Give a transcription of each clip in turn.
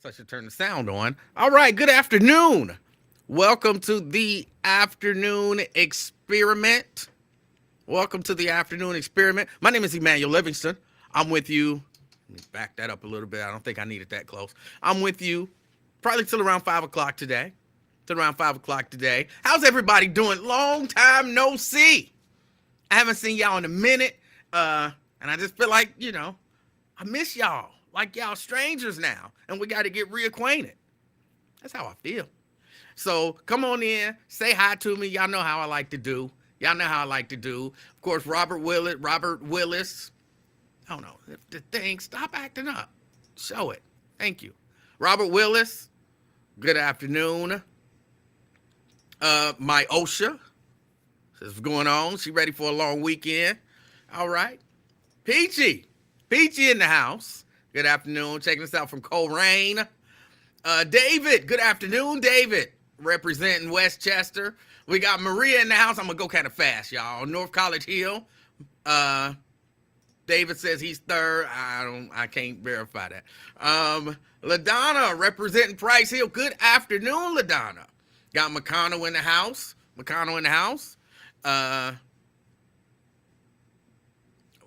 So I should turn the sound on. All right, good afternoon. Welcome to the afternoon experiment. Welcome to the afternoon experiment. My name is Emanuel Livingston. I'm with you. Let me back that up a little bit. I don't think I need it that close. I'm with you probably till around 5 o'clock today. Till around 5 o'clock today. How's everybody doing? Long time no see. I haven't seen y'all in a minute. And I just feel like, I miss y'all. Like y'all strangers now. And we got to get reacquainted. That's how I feel. So come on in. Say hi to me. Y'all know how I like to do. Of course, Robert Willis. Oh no, the thing, stop acting up. Show it. Thank you. Robert Willis, good afternoon. My OSHA, what's going on? She ready for a long weekend. All right. Peachy in the house. Good afternoon. Checking us out from Coleraine. David, good afternoon, David. Representing Westchester. We got Maria in the house. I'm going to go kind of fast, y'all. North College Hill. David says he's third. I can't verify that. LaDonna representing Price Hill. Good afternoon, LaDonna. Got McConnell in the house.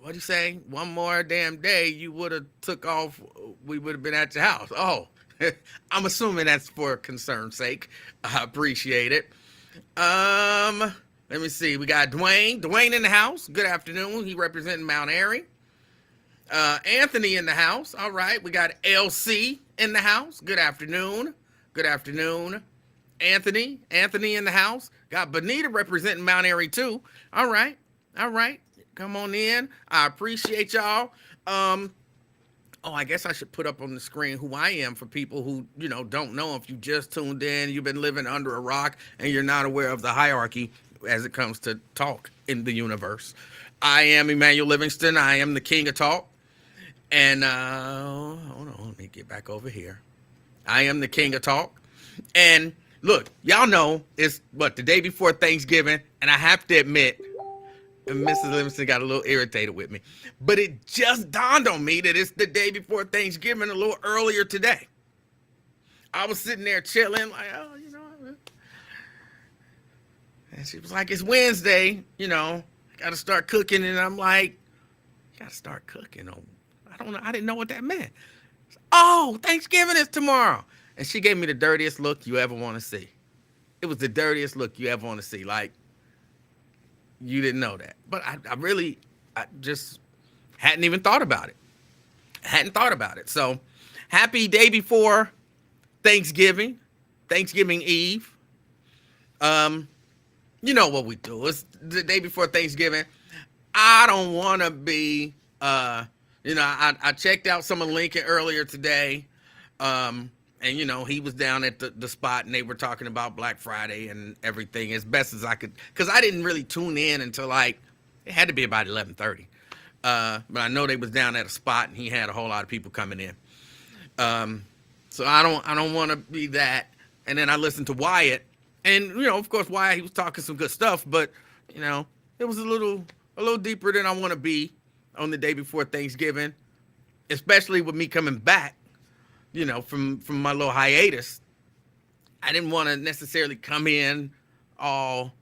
What'd you say? One more damn day, you would have took off. We would have been at your house. Oh, I'm assuming that's for concern's sake. I appreciate it. Let me see. We got Dwayne in the house. Good afternoon. He representing Mount Airy. Anthony in the house. All right. We got LC in the house. Good afternoon. Anthony in the house. Got Benita representing Mount Airy too. All right. Come on in. I appreciate y'all. I guess I should put up on the screen who I am for people who, don't know. If you just tuned in, you've been living under a rock and you're not aware of the hierarchy as it comes to talk in the universe. I am Emanuel Livingston. I am the king of talk. And hold on, let me get back over here. I am the king of talk. And look, y'all know it's the day before Thanksgiving, and I have to admit, and Mrs. Livingston got a little irritated with me, but it just dawned on me that it's the day before Thanksgiving a little earlier today. I was sitting there chilling, like, and she was like, it's Wednesday, got to start cooking. And I'm like, you got to start cooking. I didn't know what that meant. Oh, Thanksgiving is tomorrow. And she gave me the dirtiest look you ever want to see. It was the dirtiest look you ever want to see. Like, you didn't know that. But I just hadn't even thought about it. So, happy day before Thanksgiving Eve. You know what we do. It's the day before Thanksgiving. I don't want to be, I checked out some of Lincoln earlier today. And, he was down at the spot and they were talking about Black Friday and everything as best as I could. Because I didn't really tune in until it had to be about 11:30. But I know they was down at a spot and he had a whole lot of people coming in. So I don't want to be that. And then I listened to Wyatt. And, of course, Wyatt, he was talking some good stuff. But, it was a little deeper than I want to be on the day before Thanksgiving. Especially with me coming back. From my little hiatus, I didn't want to necessarily come in all.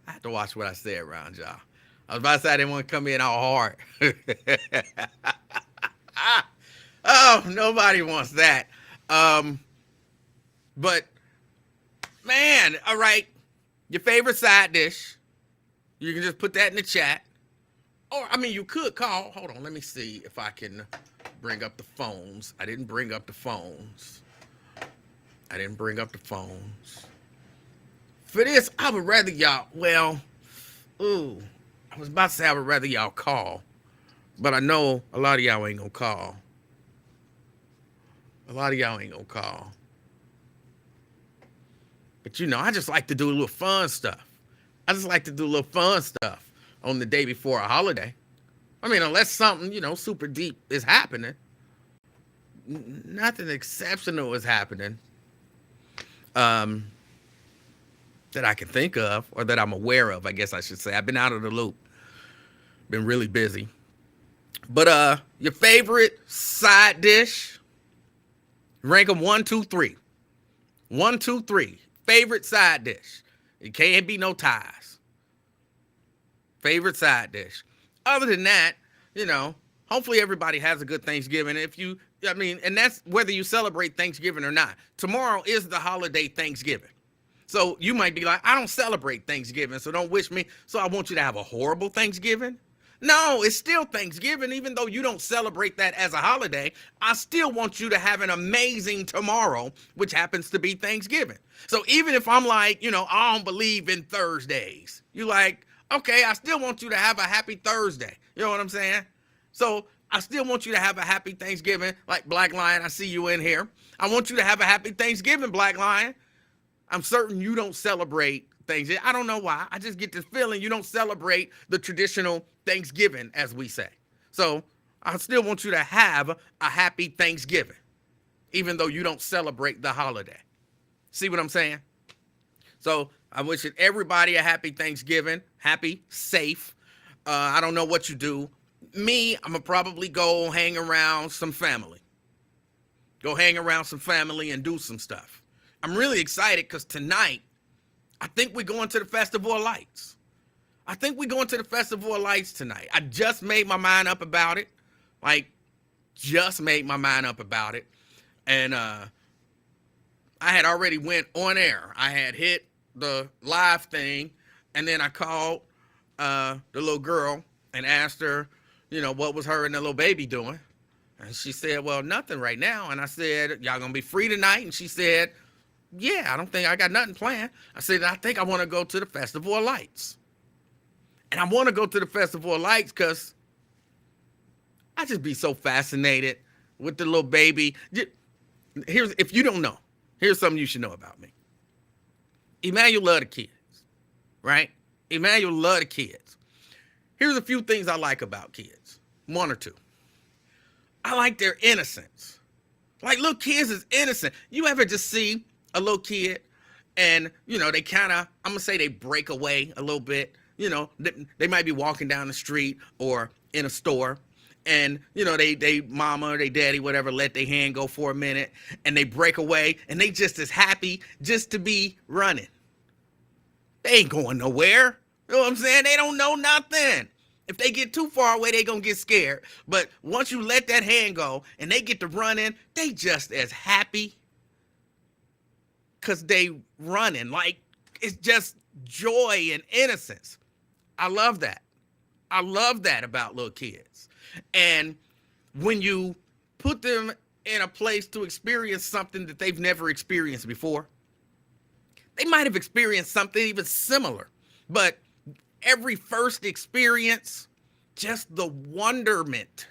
I have to watch what I say around y'all. I was about to say I didn't want to come in all hard. Oh, nobody wants that. But man, all right, your favorite side dish. You can just put that in the chat. Or you could call. Hold on, let me see if I can bring up the phones. I didn't bring up the phones. For this, I would rather y'all, I was about to say I would rather y'all call. But I know a lot of y'all ain't gonna call. But I just like to do a little fun stuff. On the day before a holiday. Unless something, super deep is happening. Nothing exceptional is happening that I can think of or that I'm aware of, I guess I should say. I've been out of the loop. Been really busy. But your favorite side dish? Rank them one, two, three. One, two, three. Favorite side dish. It can't be no ties. Favorite side dish. Other than that, hopefully everybody has a good Thanksgiving. And that's whether you celebrate Thanksgiving or not. Tomorrow is the holiday Thanksgiving. So you might be like, I don't celebrate Thanksgiving, so don't wish me. So I want you to have a horrible Thanksgiving. No, it's still Thanksgiving. Even though you don't celebrate that as a holiday, I still want you to have an amazing tomorrow, which happens to be Thanksgiving. So even if I'm like, I don't believe in Thursdays, you like, okay, I still want you to have a happy Thursday. You know what I'm saying? So I still want you to have a happy Thanksgiving. Like Black Lion, I see you in here. I want you to have a happy Thanksgiving, Black Lion. I'm certain you don't celebrate Thanksgiving. I don't know why. I just get this feeling you don't celebrate the traditional Thanksgiving, as we say. So I still want you to have a happy Thanksgiving, even though you don't celebrate the holiday. See what I'm saying? So I'm wishing everybody a happy Thanksgiving, happy, safe. I don't know what you do. Me, I'm going to probably go hang around some family. Go hang around some family and do some stuff. I'm really excited because tonight, I think we're going to the Festival of Lights. I think we're going to the Festival of Lights tonight. I just made my mind up about it. And I had already went on air. I had hit the live thing, and then I called the little girl and asked her, what was her and the little baby doing? And she said, well, nothing right now. And I said, y'all gonna be free tonight? And she said, yeah, I don't think I got nothing planned. I said, I think I want to go to the Festival of Lights. And I want to go to the Festival of Lights because I just be so fascinated with the little baby. If you don't know, here's something you should know about me. Emanuel love the kids, right? Emanuel love the kids. Here's a few things I like about kids. One or two. I like their innocence. Like little kids is innocent. You ever just see a little kid and, they kind of, I'm going to say they break away a little bit. They might be walking down the street or in a store and, they mama or they daddy, whatever, let their hand go for a minute and they break away and they just as happy just to be running. They ain't going nowhere. You know what I'm saying? They don't know nothing. If they get too far away, they gonna get scared. But once you let that hand go and they get to running, they just as happy because they running. Like, it's just joy and innocence. I love that. I love that about little kids. And when you put them in a place to experience something that they've never experienced before, they might have experienced something even similar, but every first experience, just the wonderment,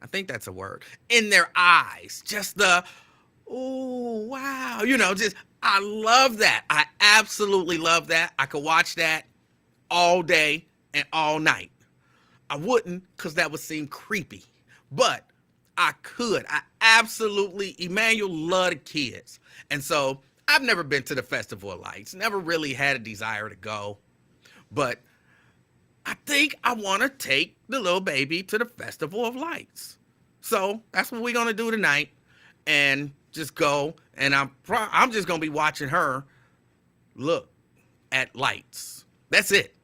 I think that's a word, in their eyes, just the, oh, wow, I love that. I absolutely love that. I could watch that all day and all night. I wouldn't because that would seem creepy, but I could. I absolutely, Emanuel loved the kids. And so I've never been to the Festival of Lights, never really had a desire to go, but I think I want to take the little baby to the Festival of Lights. So that's what we're going to do tonight and just go. And I'm just going to be watching her look at lights. That's it.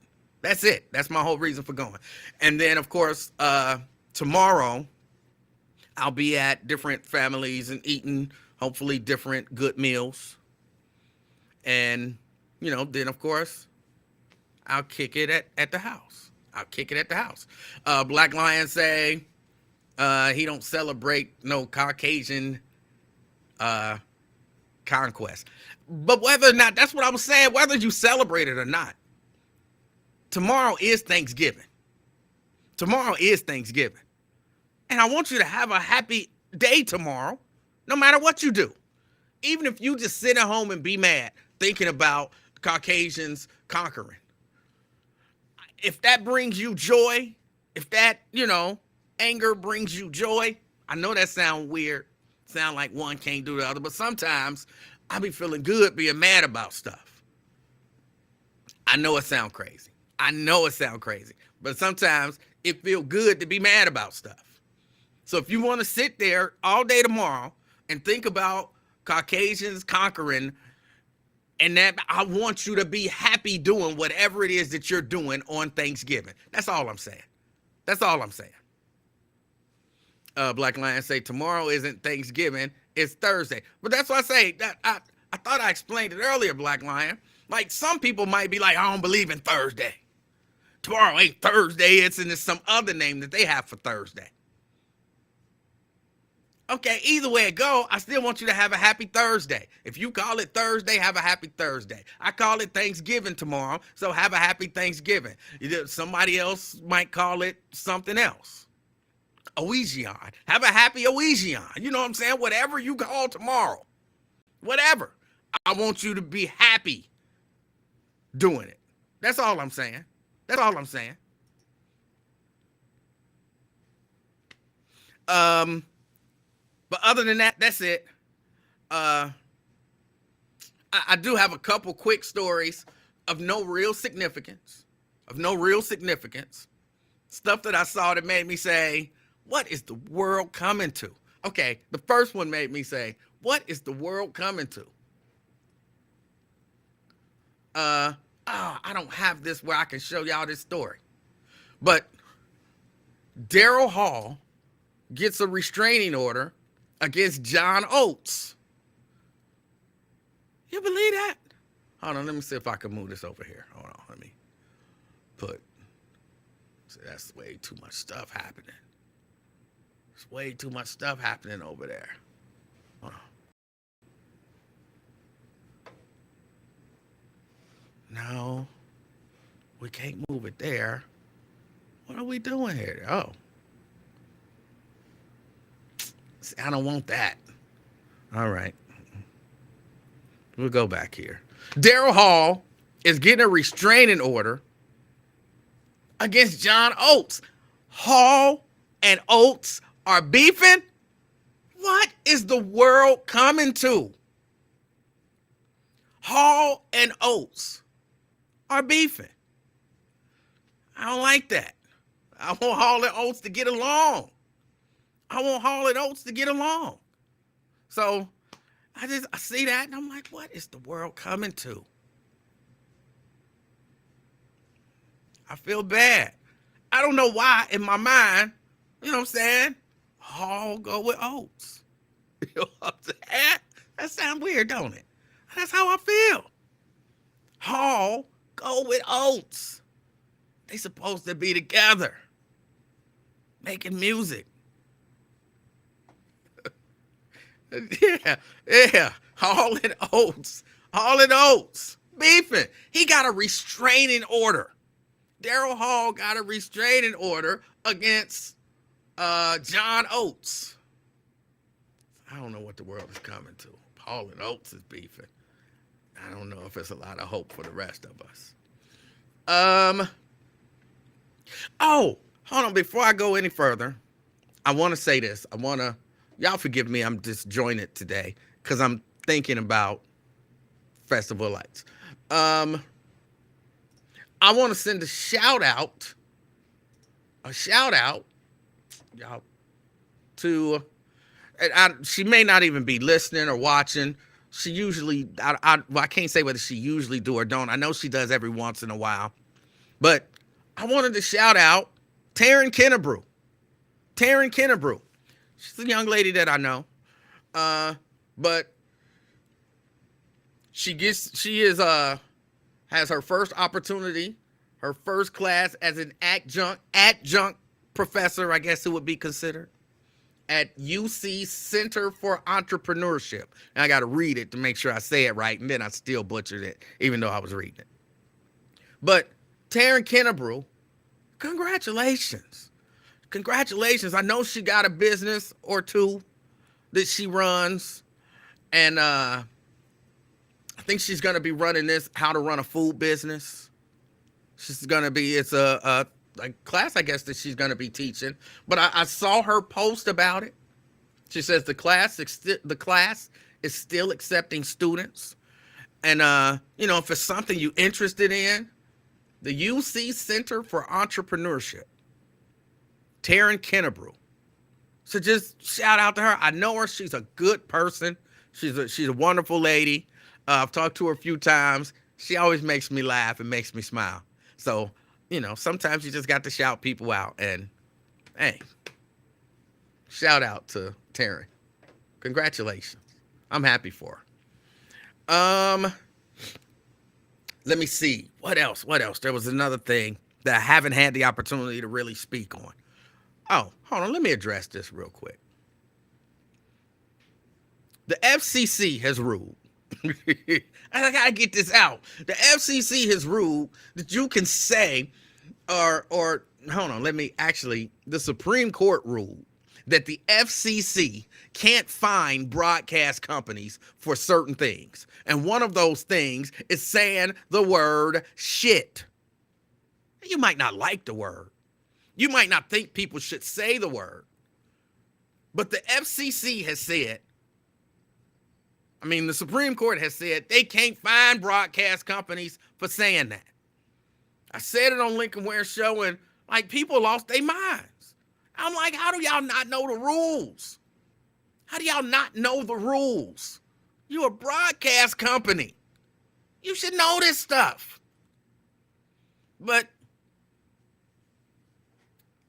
That's my whole reason for going. And then, of course, tomorrow I'll be at different families and eating, hopefully, different good meals. And, then, of course, I'll kick it at the house. Black Lion say he don't celebrate no Caucasian conquest. But whether or not, that's what I was saying, whether you celebrate it or not, tomorrow is Thanksgiving. And I want you to have a happy day tomorrow, no matter what you do. Even if you just sit at home and be mad, thinking about Caucasians conquering. If that brings you joy, if that, anger brings you joy, I know that sounds weird, sound like one can't do the other, but sometimes I be feeling good being mad about stuff. I know it sounds crazy, but sometimes it feels good to be mad about stuff. So if you want to sit there all day tomorrow and think about Caucasians conquering, and that I want you to be happy doing whatever it is that you're doing on Thanksgiving. That's all I'm saying. That's all I'm saying. Black Lion say tomorrow isn't Thanksgiving, it's Thursday. But that's what I say. I thought I explained it earlier, Black Lion. Like, some people might be like, I don't believe in Thursday. Tomorrow ain't Thursday, it's some other name that they have for Thursday. Okay, either way it go, I still want you to have a happy Thursday. If you call it Thursday, have a happy Thursday. I call it Thanksgiving tomorrow, so have a happy Thanksgiving. Somebody else might call it something else. Oegion. Have a happy Oegion. You know what I'm saying? Whatever you call tomorrow. Whatever. I want you to be happy doing it. That's all I'm saying. That's all I'm saying. But other than that, that's it. I do have a couple quick stories of no real significance. Stuff that I saw that made me say, what is the world coming to? Okay, the first one made me say, what is the world coming to? I don't have this where I can show y'all this story. But Daryl Hall gets a restraining order against John Oates. You believe that? Hold on, let me see if I can move this over here. Hold on, let me put. See, that's way too much stuff happening. There's way too much stuff happening over there. Hold on. No, we can't move it there. What are we doing here? Oh. See, I don't want that. All right. We'll go back here. Daryl Hall is getting a restraining order against John Oates. Hall and Oates are beefing? What is the world coming to? Hall and Oates are beefing. I don't like that. I want Hall and Oates to get along. So I see that and I'm like, what is the world coming to? I feel bad. I don't know why in my mind, you know what I'm saying? Hall go with Oates. You know what I'm saying? That sounds weird, don't it? That's how I feel. Hall go with Oates. They supposed to be together, making music. Yeah. Hall and Oates beefing. He got a restraining order. Daryl Hall got a restraining order against John Oates. I don't know what the world is coming to. Hall and Oates is beefing. I don't know if it's a lot of hope for the rest of us. Oh, hold on. Before I go any further, I want to say this. Y'all forgive me, I'm disjointed today because I'm thinking about Festival Lights. I want to send a shout out, y'all, to, she may not even be listening or watching. She usually, I can't say whether she usually do or don't. I know she does every once in a while. But I wanted to shout out Taryn Kennebrew. She's a young lady that I know. But has her first opportunity, her first class as an adjunct professor, I guess it would be considered, at UC Center for Entrepreneurship. And I got to read it to make sure I say it right, and then I still butchered it, even though I was reading it. But Taryn Kennebrew, congratulations. I know she got a business or two that she runs, and I think she's going to be running this, how to run a food business. It's a class, I guess, that she's going to be teaching. But I saw her post about it. She says the class is still accepting students. And, if it's something you're interested in, the UC Center for Entrepreneurship, Taryn Kennebrew, So just shout out to her. I know her. She's a good person. She's a wonderful lady. I've talked to her a few times. She always makes me laugh and makes me smile. So, sometimes you just got to shout people out. And, hey, shout out to Taryn. Congratulations. I'm happy for her. Let me see. What else? There was another thing that I haven't had the opportunity to really speak on. Oh, hold on. Let me address this real quick. The FCC has ruled. I gotta get this out. The FCC has ruled that you can say, or hold on. The Supreme Court ruled that the FCC can't fine broadcast companies for certain things. And one of those things is saying the word shit. You might not like the word. You might not think people should say the word. But the FCC has said, the Supreme Court has said they can't fine broadcast companies for saying that. I said it on Lincoln Ware Show, and people lost their minds. I'm like, how do y'all not know the rules? How do y'all not know the rules? You're a broadcast company. You should know this stuff. But,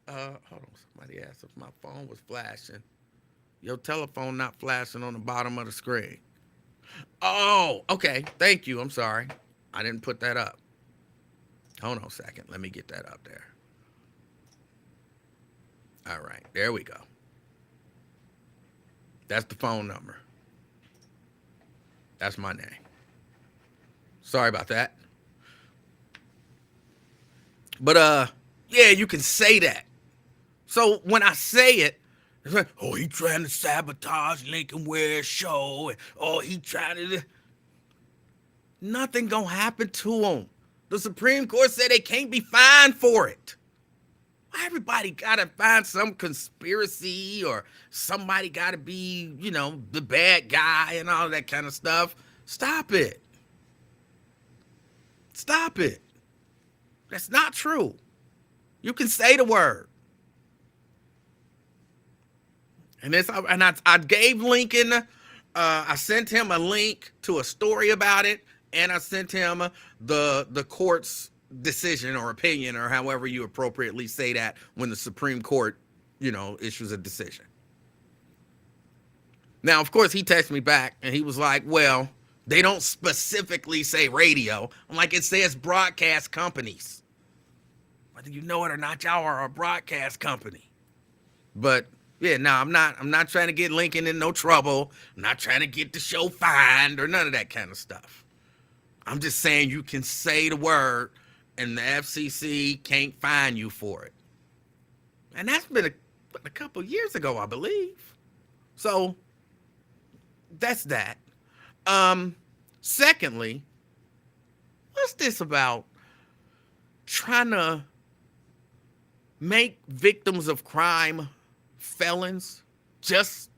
hold on, somebody asked if my phone was flashing. Your telephone not flashing on the bottom of the screen. Oh, okay. Thank you. I'm sorry. I didn't put that up. Hold on a second. Let me get that up there. All right. There we go. That's the phone number. That's my name. Sorry about that. But, yeah, you can say that. So when I say it, it's like, oh, he trying to sabotage Lincoln Ware Show. Oh, he trying to... Nothing gonna happen to him. The Supreme Court said they can't be fined for it. Why everybody gotta find some conspiracy or somebody gotta be, the bad guy and all that kind of stuff? Stop it. Stop it. That's not true. You can say the word. And I gave Lincoln, I sent him a link to a story about it, and I sent him the court's decision or opinion, or however you appropriately say that when the Supreme Court, issues a decision. Now, of course, he texted me back, and he was like, well, they don't specifically say radio. I'm like, it says broadcast companies. Whether you know it or not, y'all are a broadcast company. But... yeah, no, I'm not trying to get Lincoln in no trouble. I'm not trying to get the show fined or none of that kind of stuff. I'm just saying you can say the word and the FCC can't fine you for it. And that's been a couple years ago, I believe. So that's that. Secondly, what's this about trying to make victims of crime felons just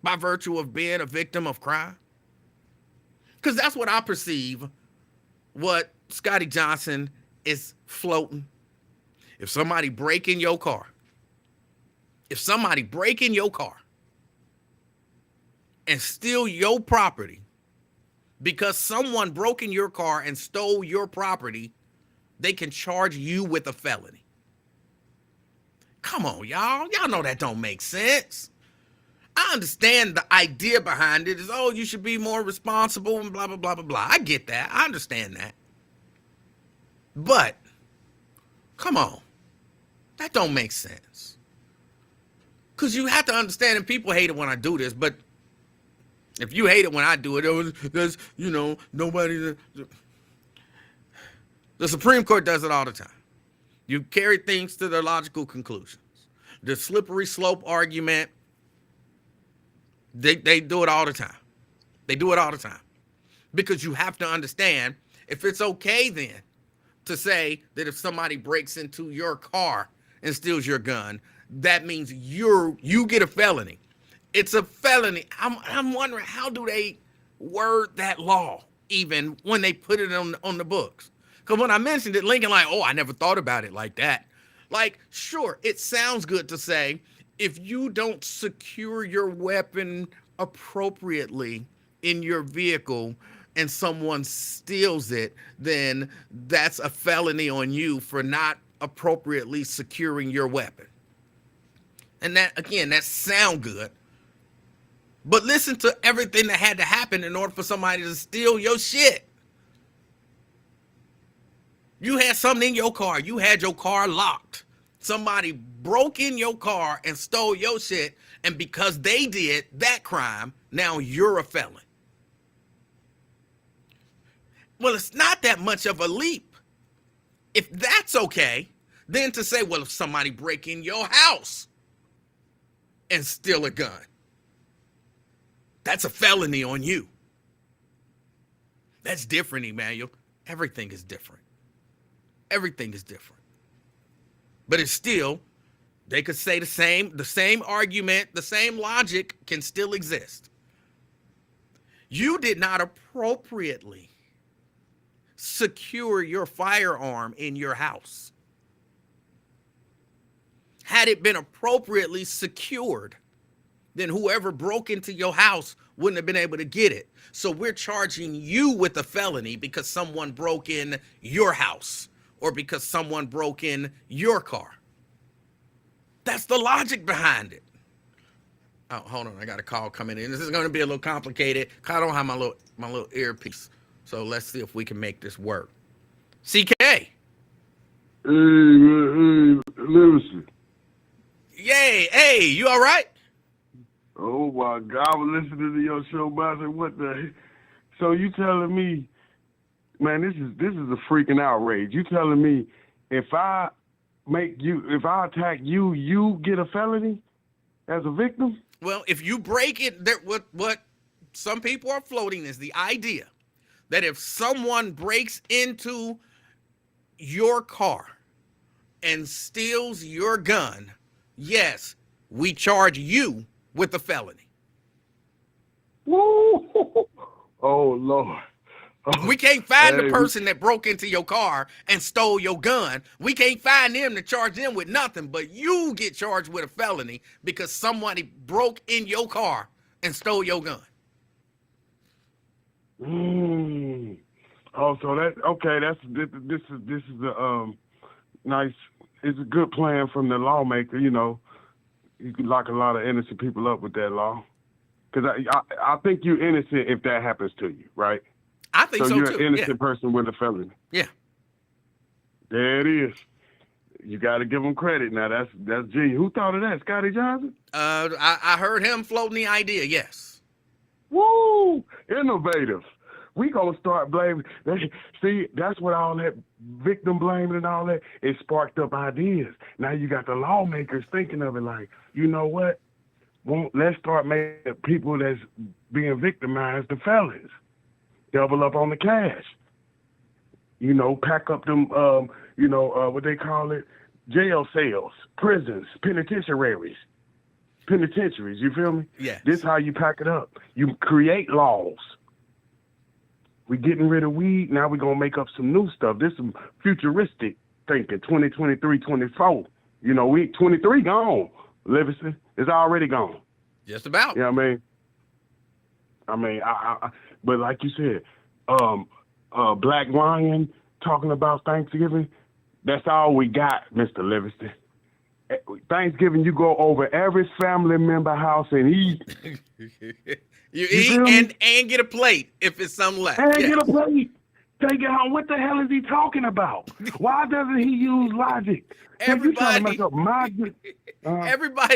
by virtue of being a victim of crime? Because that's what I perceive what Scotty Johnson is floating. If somebody break in your car and steal your property because someone broke in your car and stole your property, they can charge you with a felony. Come on, y'all. Y'all know that don't make sense. I understand the idea behind it is, oh, you should be more responsible and blah, blah, blah, blah, blah. I get that. I understand that. But, come on. That don't make sense. Because you have to understand, and people hate it when I do this, but if you hate it when I do it, there's, nobody... The Supreme Court does it all the time. You carry things to their logical conclusions. The slippery slope argument, they do it all the time. They do it all the time. Because you have to understand, if it's okay then to say that if somebody breaks into your car and steals your gun, that means you get a felony. It's a felony. I'm wondering, how do they word that law even when they put it on the books? Because when I mentioned it, Lincoln I never thought about it like that. Sure, it sounds good to say if you don't secure your weapon appropriately in your vehicle and someone steals it, then that's a felony on you for not appropriately securing your weapon. And that, again, that sound good. But listen to everything that had to happen in order for somebody to steal your shit. You had something in your car. You had your car locked. Somebody broke in your car and stole your shit. And because they did that crime, now you're a felon. Well, it's not that much of a leap. If that's okay, then to say, well, if somebody break in your house and steal a gun, that's a felony on you. That's different, Emanuel. Everything is different. Everything is different. But it's still, they could say the same argument, the same logic can still exist. You did not appropriately secure your firearm in your house. Had it been appropriately secured, then whoever broke into your house wouldn't have been able to get it. So we're charging you with a felony because someone broke in your house or because someone broke in your car. That's the logic behind it. Oh, hold on. I got a call coming in. This is going to be a little complicated. I don't have my little earpiece. So let's see if we can make this work. CK. Hey, Livingston. Yay. Hey, you all right? Oh my God, I was listening to your show, but I said, what the? So you telling me, man, this is a freaking outrage. You telling me if I attack you, you get a felony as a victim? Well, if you break it, what some people are floating is the idea that if someone breaks into your car and steals your gun, yes, we charge you with a felony. Woo! Oh, Lord. Oh, we can't find the person that broke into your car and stole your gun. We can't find them to charge them with nothing, but you get charged with a felony because somebody broke in your car and stole your gun. Oh, so that, okay, this is a nice, it's a good plan from the lawmaker, you know. You can lock a lot of innocent people up with that law. Because I think you're innocent if that happens to you, right? I think so you're too. An innocent person with a felony. Yeah. There it is. You got to give them credit. Now, that's genius. Who thought of that? Scotty Johnson? I heard him floating the idea, yes. Woo! Innovative. We gonna start blaming. See, that's what all that victim blaming and all that, it sparked up ideas. Now you got the lawmakers thinking of it like, you know what? Let's start making people that's being victimized the felons. Double up on the cash. You know, pack up them, what they call it? Jail cells, prisons, penitentiaries, you feel me? Yeah. This is how you pack it up. You create laws. We're getting rid of weed. Now we're going to make up some new stuff. This is some futuristic thinking, 2023, 24. You know, 23 gone, Livingston. It's already gone. Just about. You know what I mean? But like you said, Black Lion talking about Thanksgiving, that's all we got, Mr. Livingston. Thanksgiving, you go over every family member house and eat. You eat and get a plate if it's something left. And get a plate. Take it home. What the hell is he talking about? Why doesn't he use logic? Everybody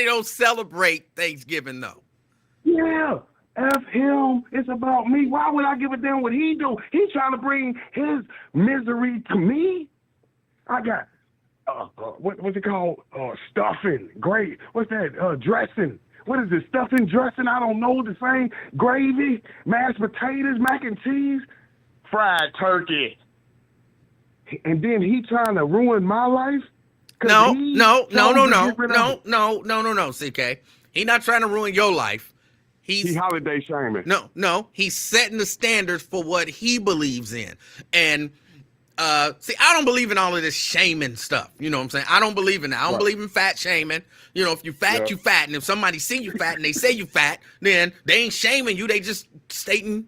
don't celebrate Thanksgiving though. Yeah. F him. It's about me. Why would I give a damn what he do? He's trying to bring his misery to me. I got what's it called? Stuffing. Great. What's that? Dressing. What is it? Stuffing, dressing? I don't know. The same. Gravy, mashed potatoes, mac and cheese, fried turkey. And then he trying to ruin my life? No, CK. He not trying to ruin your life. He holiday shaming. No. He's setting the standards for what he believes in. And See, I don't believe in all of this shaming stuff. You know what I'm saying? I don't believe in that. I don't believe in fat shaming. You know, if you fat, you fat. And if somebody see you fat and they say you fat, then they ain't shaming you. They just stating,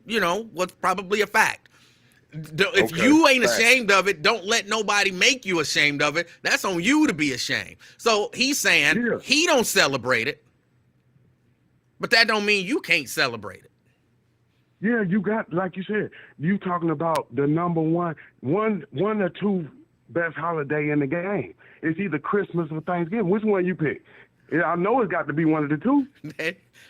what's probably a fact. If you ain't ashamed of it, don't let nobody make you ashamed of it. That's on you to be ashamed. So he's saying he don't celebrate it, but that don't mean you can't celebrate it. Yeah, you got, like you said, you talking about the number one or two best holiday in the game. It's either Christmas or Thanksgiving. Which one you pick? Yeah, I know it's got to be one of the two.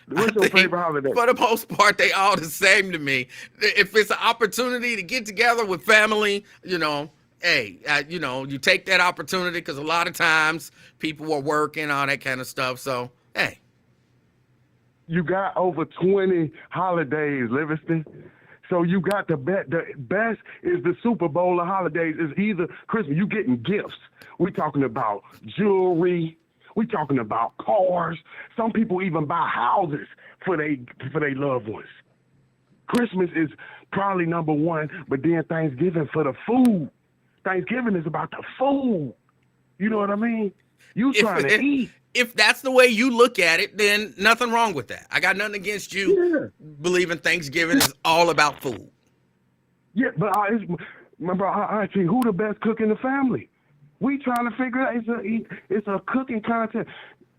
What's your favorite holiday? For the most part, they all the same to me. If it's an opportunity to get together with family, hey, you take that opportunity because a lot of times people are working, all that kind of stuff. So, hey. You got over 20 holidays, Livingston. So you got the best is the Super Bowl of holidays. Is either Christmas. You getting gifts. We talking about jewelry. We talking about cars. Some people even buy houses for they loved ones. Christmas is probably number one, but then Thanksgiving for the food. Thanksgiving is about the food. You know what I mean? You trying to eat. If that's the way you look at it, then nothing wrong with that. I got nothing against you believing Thanksgiving is all about food. Yeah, but remember, I asked you, who the best cook in the family? We trying to figure out, it's a cooking contest.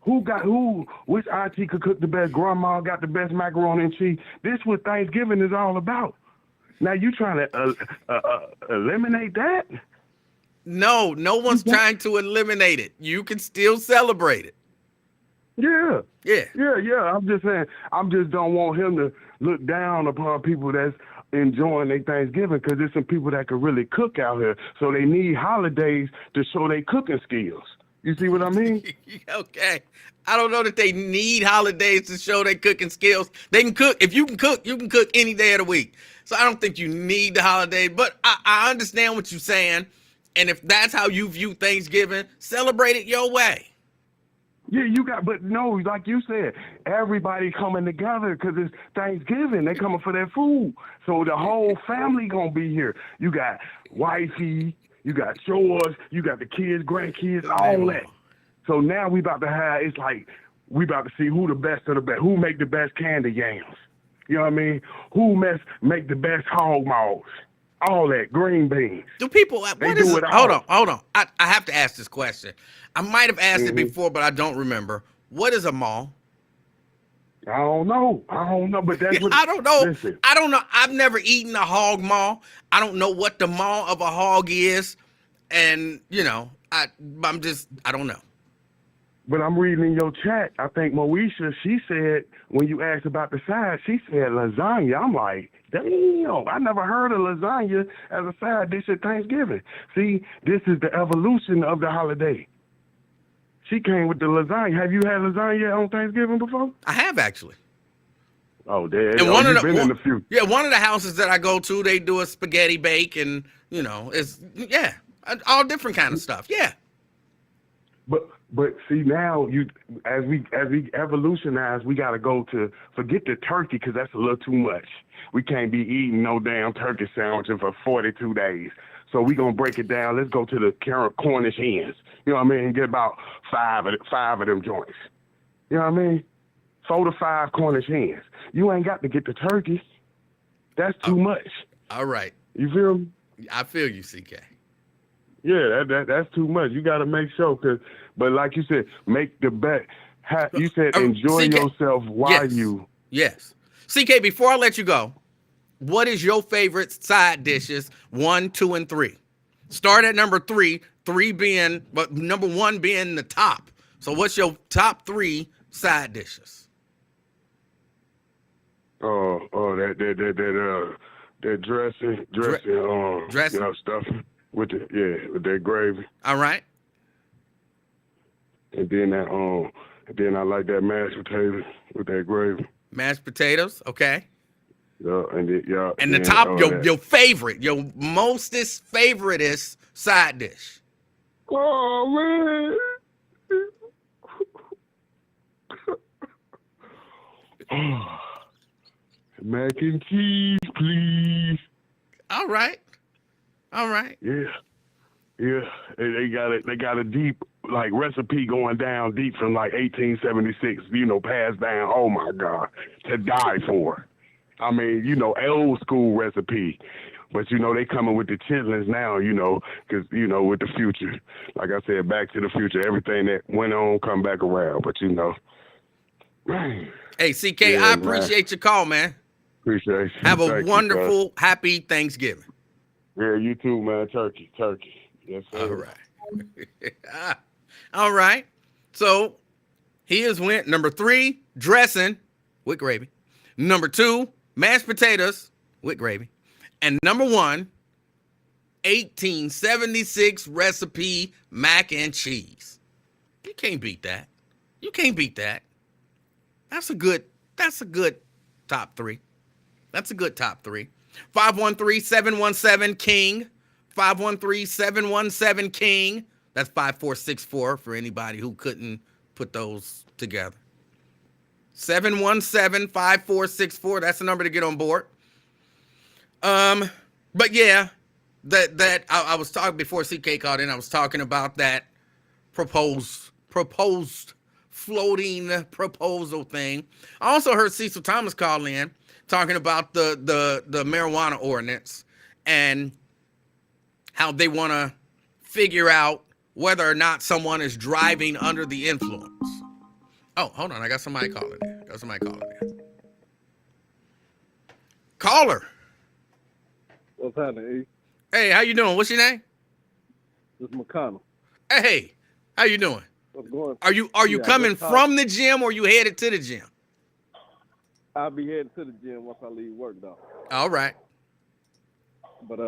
Which auntie could cook the best? Grandma got the best macaroni and cheese. This is what Thanksgiving is all about. Now you trying to eliminate that? No one's trying to eliminate it. You can still celebrate it. Yeah. Yeah. I'm just saying, don't want him to look down upon people that's enjoying their Thanksgiving, because there's some people that can really cook out here. So they need holidays to show their cooking skills. You see what I mean? Okay. I don't know that they need holidays to show their cooking skills. They can cook. If you can cook any day of the week. So I don't think you need the holiday, but I understand what you're saying. And if that's how you view Thanksgiving, celebrate it your way. Yeah, but no, like you said, everybody coming together because it's Thanksgiving. They coming for their food. So the whole family gonna be here. You got wifey, you got yours, you got the kids, grandkids, all that. So now we about to see who the best of the best, who make the best candy yams. You know what I mean? Who make the best hog maws. All that, green beans. Do people, hold on. I have to ask this question. I might have asked it before, but I don't remember. What is a maw? I don't know, but that's what... I don't know. Listen. I don't know. I've never eaten a hog maw. I don't know what the maw of a hog is. And, I don't know. But I'm reading in your chat, I think Moesha, she said, when you asked about the side, she said lasagna. I'm like, damn, I never heard of lasagna as a side dish at Thanksgiving. See, this is the evolution of the holiday. She came with the lasagna. Have you had lasagna on Thanksgiving before? I have, actually. Oh, there. And you've been in a few. Yeah, one of the houses that I go to, they do a spaghetti bake and, it's all different kind of stuff. Yeah. But see, now as we evolutionize, we got to go to forget the turkey, because that's a little too much. We can't be eating no damn turkey sandwiches for 42 days. So we gonna break it down. Let's go to the Cornish hens. You know what I mean? Get about five of them joints. You know what I mean? 4 to 5 Cornish hens. You ain't got to get the turkey. That's too much. All right. You feel me? I feel you, CK. Yeah, that's too much. You got to make sure, but like you said, make the bet. You said enjoy CK, yourself while you. Yes. CK, before I let you go, what is your favorite side dishes? 1, 2, and 3. Start at number 3. 3 being, but number 1 being the top. So what's your top 3 side dishes? That dressing, stuffing with that gravy. All right. And then I like that mashed potatoes with that gravy. Mashed potatoes, okay. Yeah, and the top, your favorite, your mostest favoriteest side dish. Oh man. Mac and cheese, please. All right. All right. Yeah. Yeah, they got a deep like recipe going down deep from like 1876. Passed down. Oh my God, to die for. I mean, old school recipe, but they coming with the chitlins now. Because with the future, like I said, Back to the Future, everything that went on come back around. But man, Hey, CK, I yeah, man, appreciate your call, man. appreciate you. Have a Thank you, cuz. wonderful, happy Thanksgiving. Yeah, you too, man. Turkey. Yes, All sir. right. All right. So he has went number 3, dressing with gravy. Number 2, mashed potatoes with gravy. And number 1, 1876 recipe mac and cheese. You can't beat that. You can't beat that. That's a good top 3. That's a good top 3. 513-717-KING. 513-717-KING. That's 5464 for anybody who couldn't put those together. 717-5464. That's the number to get on board. But yeah, that I was talking before CK called in. I was talking about that proposed floating proposal thing. I also heard Cecil Thomas call in talking about the marijuana ordinance and how they want to figure out whether or not someone is driving under the influence. Oh, hold on. I got somebody calling in. Caller. What's happening, E? Hey, how you doing? What's your name? This is McConnell. Hey, how you doing? What's going on? Are you coming from the gym or you headed to the gym? I'll be heading to the gym once I leave work, though. All right. But,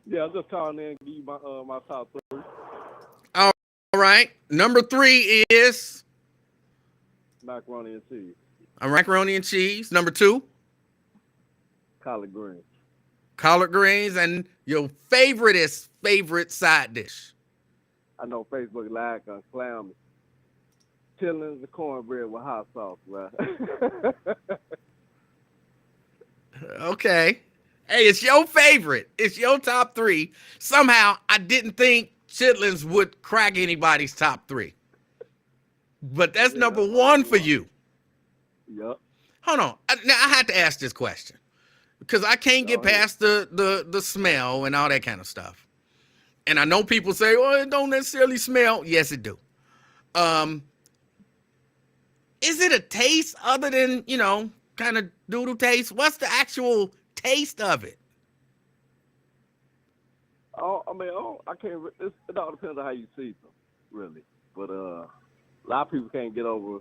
yeah, I'm just calling in and give you my top 3. All right. Number 3 is Macaroni and cheese. Macaroni and cheese. Number 2, Collard greens. collard greens. And your favorite side dish. I know Facebook Live gonna clown me. Chitlins and cornbread with hot sauce, man. Okay. Hey, it's your favorite. It's your top 3. Somehow, I didn't think chitlins would crack anybody's top 3. But that's number 1 for you. Yep. Hold on. Now, I had to ask this question because I can't get past the smell and all that kind of stuff. And I know people say, "Oh, it don't necessarily smell." Yes, it do. Is it a taste other than, kind of doodle taste? What's the actual taste of it? Oh, I mean, I can't. It all depends on how you see them, really. But a lot of people can't get over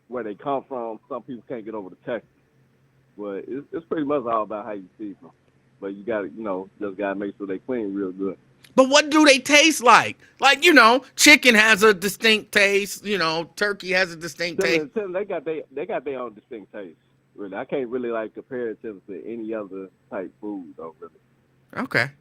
where they come from. Some people can't get over the texture. But it's pretty much all about how you see them. But you got to, just got to make sure they clean real good. But what do they taste like? Like, chicken has a distinct taste. Turkey has a distinct taste. They got their own distinct taste. Really, I can't really compare it to any other type food, though. Really. Okay.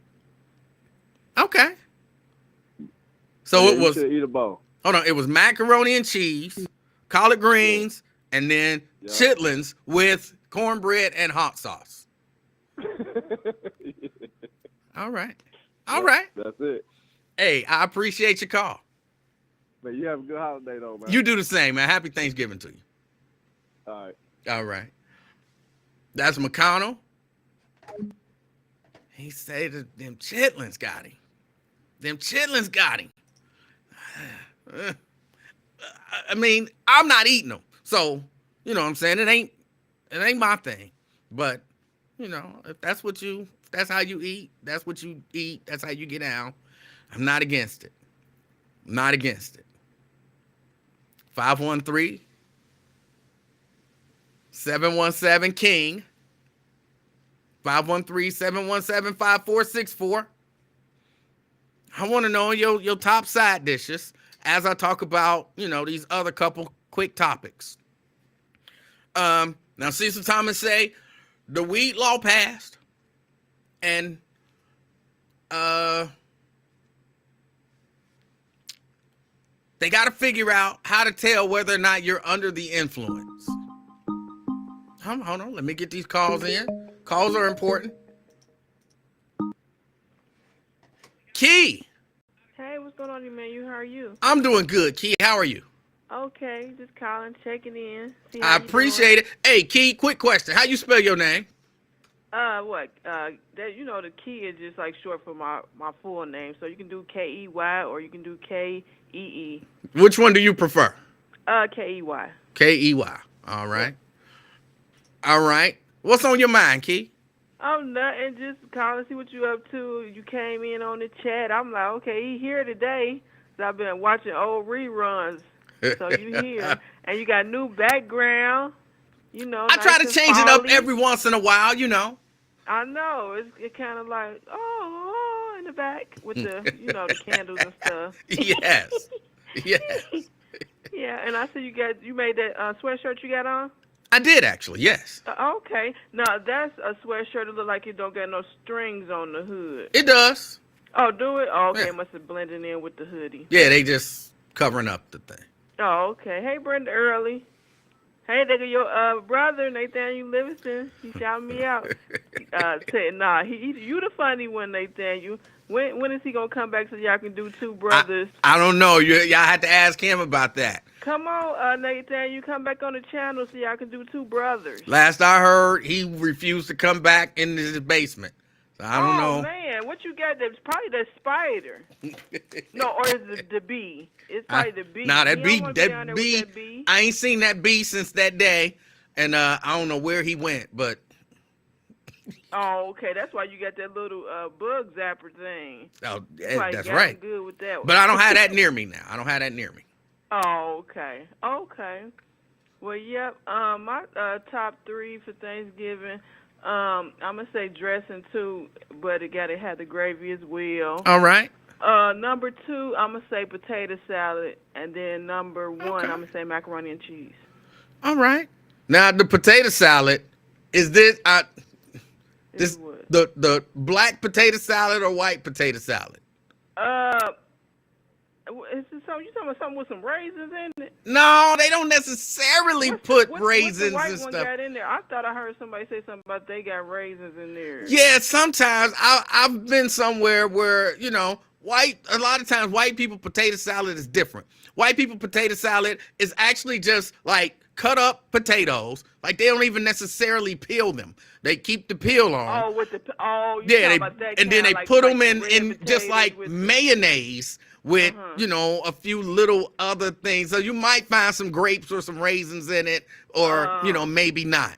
So it was. Eat a bowl. Hold on. It was macaroni and cheese, collard greens, and then chitlins with cornbread and hot sauce. All right. That's it. Hey, I appreciate your call. Man, you have a good holiday, though, man. You do the same, man. Happy Thanksgiving to you. All right. That's McConnell. He said that them chitlins got him. I mean, I'm not eating them. So, you know what I'm saying? It ain't my thing. But, if that's how you eat, that's what you eat, that's how you get down. I'm not against it. 513-717-KING. 513-717-5464. I want to know your top side dishes as I talk about, these other couple quick topics. Now, Cecil Thomas say the weed law passed, and they got to figure out how to tell whether or not you're under the influence. Hold on. Let me get these calls in. Calls are important. Key. Hey, what's going on, Emanuel? How are you? I'm doing good. Key, how are you? Okay, just calling, checking in, see how I you doing. appreciate it. Hey, Key, quick question. How you spell your name? What? That the key is just like short for my full name, so you can do Key or you can do Kee. Which one do you prefer? Key. Key. All right. All right. What's on your mind, Key? Oh, nothing. Just calling, see what you up to. You came in on the chat. I'm like, okay, he here today. So I've been watching old reruns. So you here, and you got new background. I try to change it up every once in a while. I know it's kind of like in the back with the the candles and stuff. Yes. Yes. Yeah, and I see you made that sweatshirt you got on. I did actually. Yes. Okay, now that's a sweatshirt that look like it don't got no strings on the hood. It does. Oh, do it? Oh, okay, Yeah. It must have blended in with the hoodie. Yeah, they just covering up the thing. Oh, okay. Hey, Brenda Early. Hey, nigga, your brother, Nathaniel Livingston, he shouted me out. Said, nah, you the funny one, Nathaniel. When is he going to come back so y'all can do two brothers? I don't know. Y'all had to ask him about that. Come on, Nathaniel, come back on the channel so y'all can do two brothers. Last I heard, he refused to come back into his basement. So I don't know. Oh, man, what you got? That's probably the spider. No, or is it the bee? It's probably the bee. Nah, that bee, that bee. I ain't seen that bee since that day, and I don't know where he went, but. Oh, okay. That's why you got that little bug zapper thing. Oh, That's right. Good with that one. But I don't have that near me now. I don't have that near me. Oh, okay. Okay. Well, yep. My top 3 for Thanksgiving. I'm gonna say dressing too, but it gotta have the gravy as well. All right. Number 2, I'm gonna say potato salad, and then number 1, Okay. I'm gonna say macaroni and cheese. All right. Now the potato salad is this the black potato salad or white potato salad? Is this something you talking about? Something with some raisins in it? No, they don't necessarily put raisins what's the white and one stuff. got in there? I thought I heard somebody say something about they got raisins in there. Yeah, sometimes I've been somewhere where a lot of times white people potato salad is different. White people potato salad is actually just like cut up potatoes. Like they don't even necessarily peel them. They keep the peel on. Oh, with the yeah, about that and then they like, put them the in red just like with mayonnaise with a few little other things. So you might find some grapes or some raisins in it, or maybe not.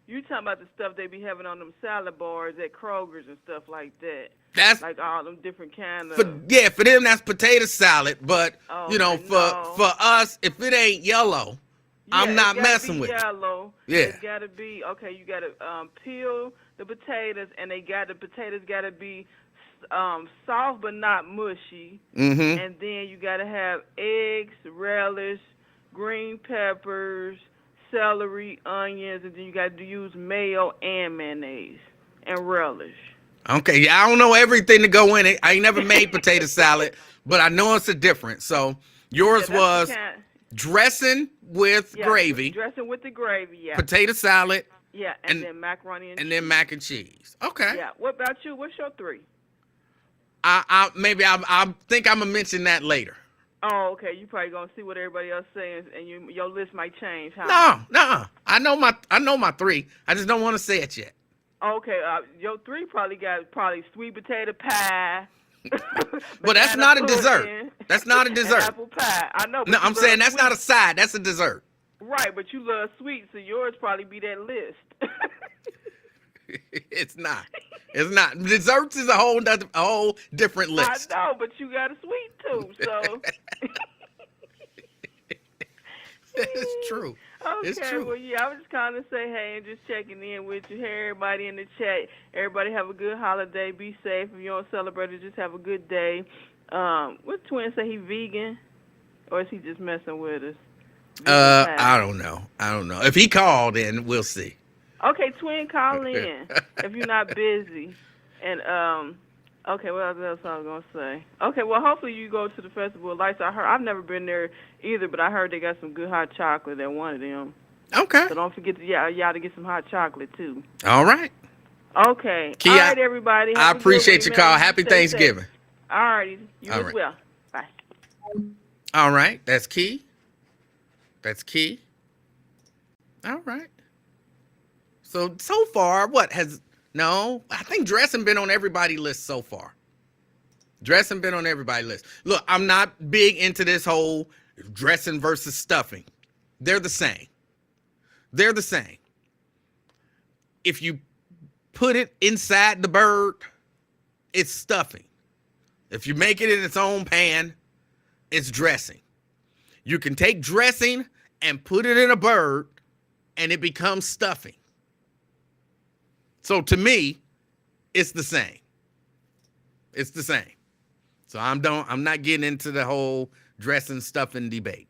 You talking about the stuff they be having on them salad bars at Kroger's and stuff like that. That's like all them different kind of. For them that's potato salad. But for us, if it ain't yellow, I'm not messing with yellow. it. Yeah, it's gotta be okay. You gotta peel the potatoes, and the potatoes gotta be soft but not mushy. Mm-hmm. And then you gotta have eggs, relish, green peppers, celery, onions, and then you got to use mayo and mayonnaise and relish. Okay, yeah, I don't know everything to go in it. I ain't never made potato salad, but I know it's a difference. So yours was dressing with gravy. Dressing with the gravy, yeah. Potato salad. Yeah, and then macaroni and cheese. And then mac and cheese. Okay. Yeah. What about you? What's your 3? I think I'm gonna mention that later. Oh, okay. You probably gonna see what everybody else saying, and your list might change, huh? No. I know my 3. I just don't want to say it yet. Okay. Your 3 probably got sweet potato pie. But that's not a dessert. That's not a dessert. Apple pie. I know. No, I'm saying that's not a side. That's a dessert. Right, but you love sweet, so yours probably be that list. It's not. It's not. Desserts is a whole different list. I know, but you got a sweet too, so. It's true. Okay, it's true. Well, yeah, I was just calling to say hey and just checking in with you. Hey, everybody in the chat. Everybody have a good holiday. Be safe. If you don't celebrate it, just have a good day. What twin say he vegan? Or is he just messing with us? I don't know. If he called, then we'll see. Okay, twin, call in if you're not busy. And okay, what else I was gonna say? Okay, well, hopefully you go to the Festival of Lights. I've never been there either, but I heard they got some good hot chocolate at one of them. Okay. So don't forget y'all to get some hot chocolate too. All right. Okay. Kia, all right, everybody. I appreciate your call. Happy Thanksgiving. All righty. You All as right. well. Bye. All right. That's key. That's key. All right. So far, what has no? I think dressing been on everybody's list so far. Dressing been on everybody's list. Look, I'm not big into this whole dressing versus stuffing. They're the same. They're the same. If you put it inside the bird, it's stuffing. If you make it in its own pan, it's dressing. You can take dressing and put it in a bird, and it becomes stuffing. So to me, it's the same. It's the same. So I'm not getting into the whole dressing stuffing debate.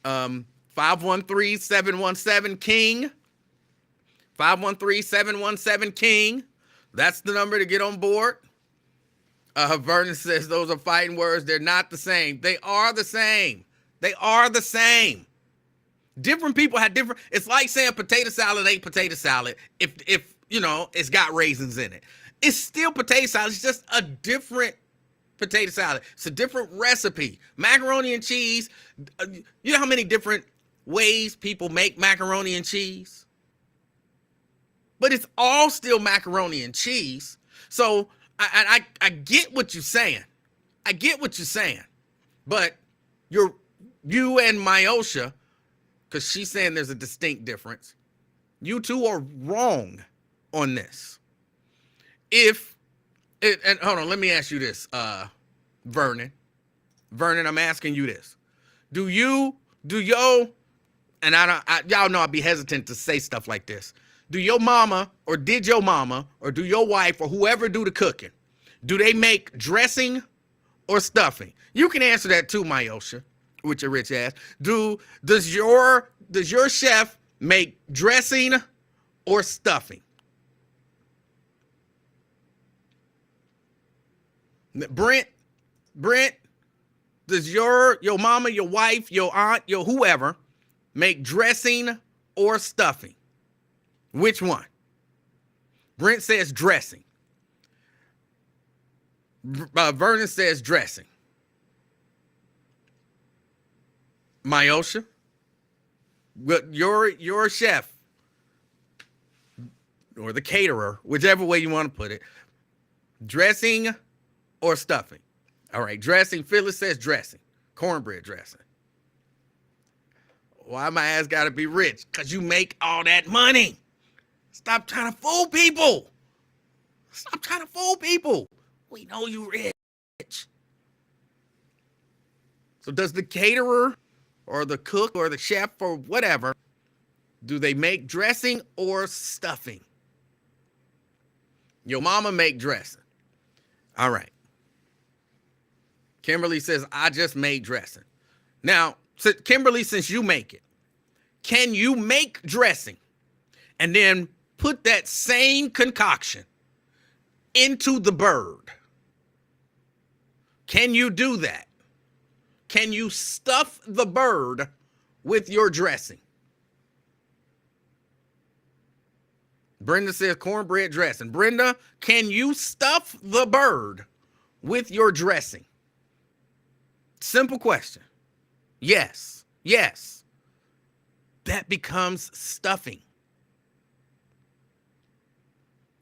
513-717 King. 513-717 King. That's the number to get on board. Vernon says those are fighting words. They're not the same. They are the same. They are the same. Different people have different. It's like saying potato salad ain't potato salad if you know it's got raisins in it. It's still potato salad. It's just a different potato salad. It's a different recipe. Macaroni and cheese. You know how many different ways people make macaroni and cheese? But it's all still macaroni and cheese. So I get what you're saying. I get what you're saying. But you and Myosha, because she's saying there's a distinct difference, you two are wrong on this. And hold on, let me ask you this, Vernon. Vernon, I'm asking you this. Y'all know I'd be hesitant to say stuff like this. Do your mama, or did your mama, or do your wife, or whoever do the cooking, do they make dressing or stuffing? You can answer that too, Myosha, with your rich ass. Does your chef make dressing or stuffing? Brent, does your mama, your wife, your aunt, your whoever make dressing or stuffing? Which one? Brent says dressing. Vernon says dressing. Myosha, your chef or the caterer, whichever way you want to put it, dressing or stuffing? All right, dressing. Phyllis says dressing. Cornbread dressing. Why my ass gotta be rich? Because you make all that money. Stop trying to fool people. Stop trying to fool people. We know you rich. So does the caterer or the cook or the chef or whatever, do they make dressing or stuffing? Your mama make dressing. All right. Kimberly says, I just made dressing. Now, Kimberly, since you make it, can you make dressing and then put that same concoction into the bird? Can you do that? Can you stuff the bird with your dressing? Brenda says cornbread dressing. Brenda, can you stuff the bird with your dressing? Simple question. Yes. Yes. That becomes stuffing.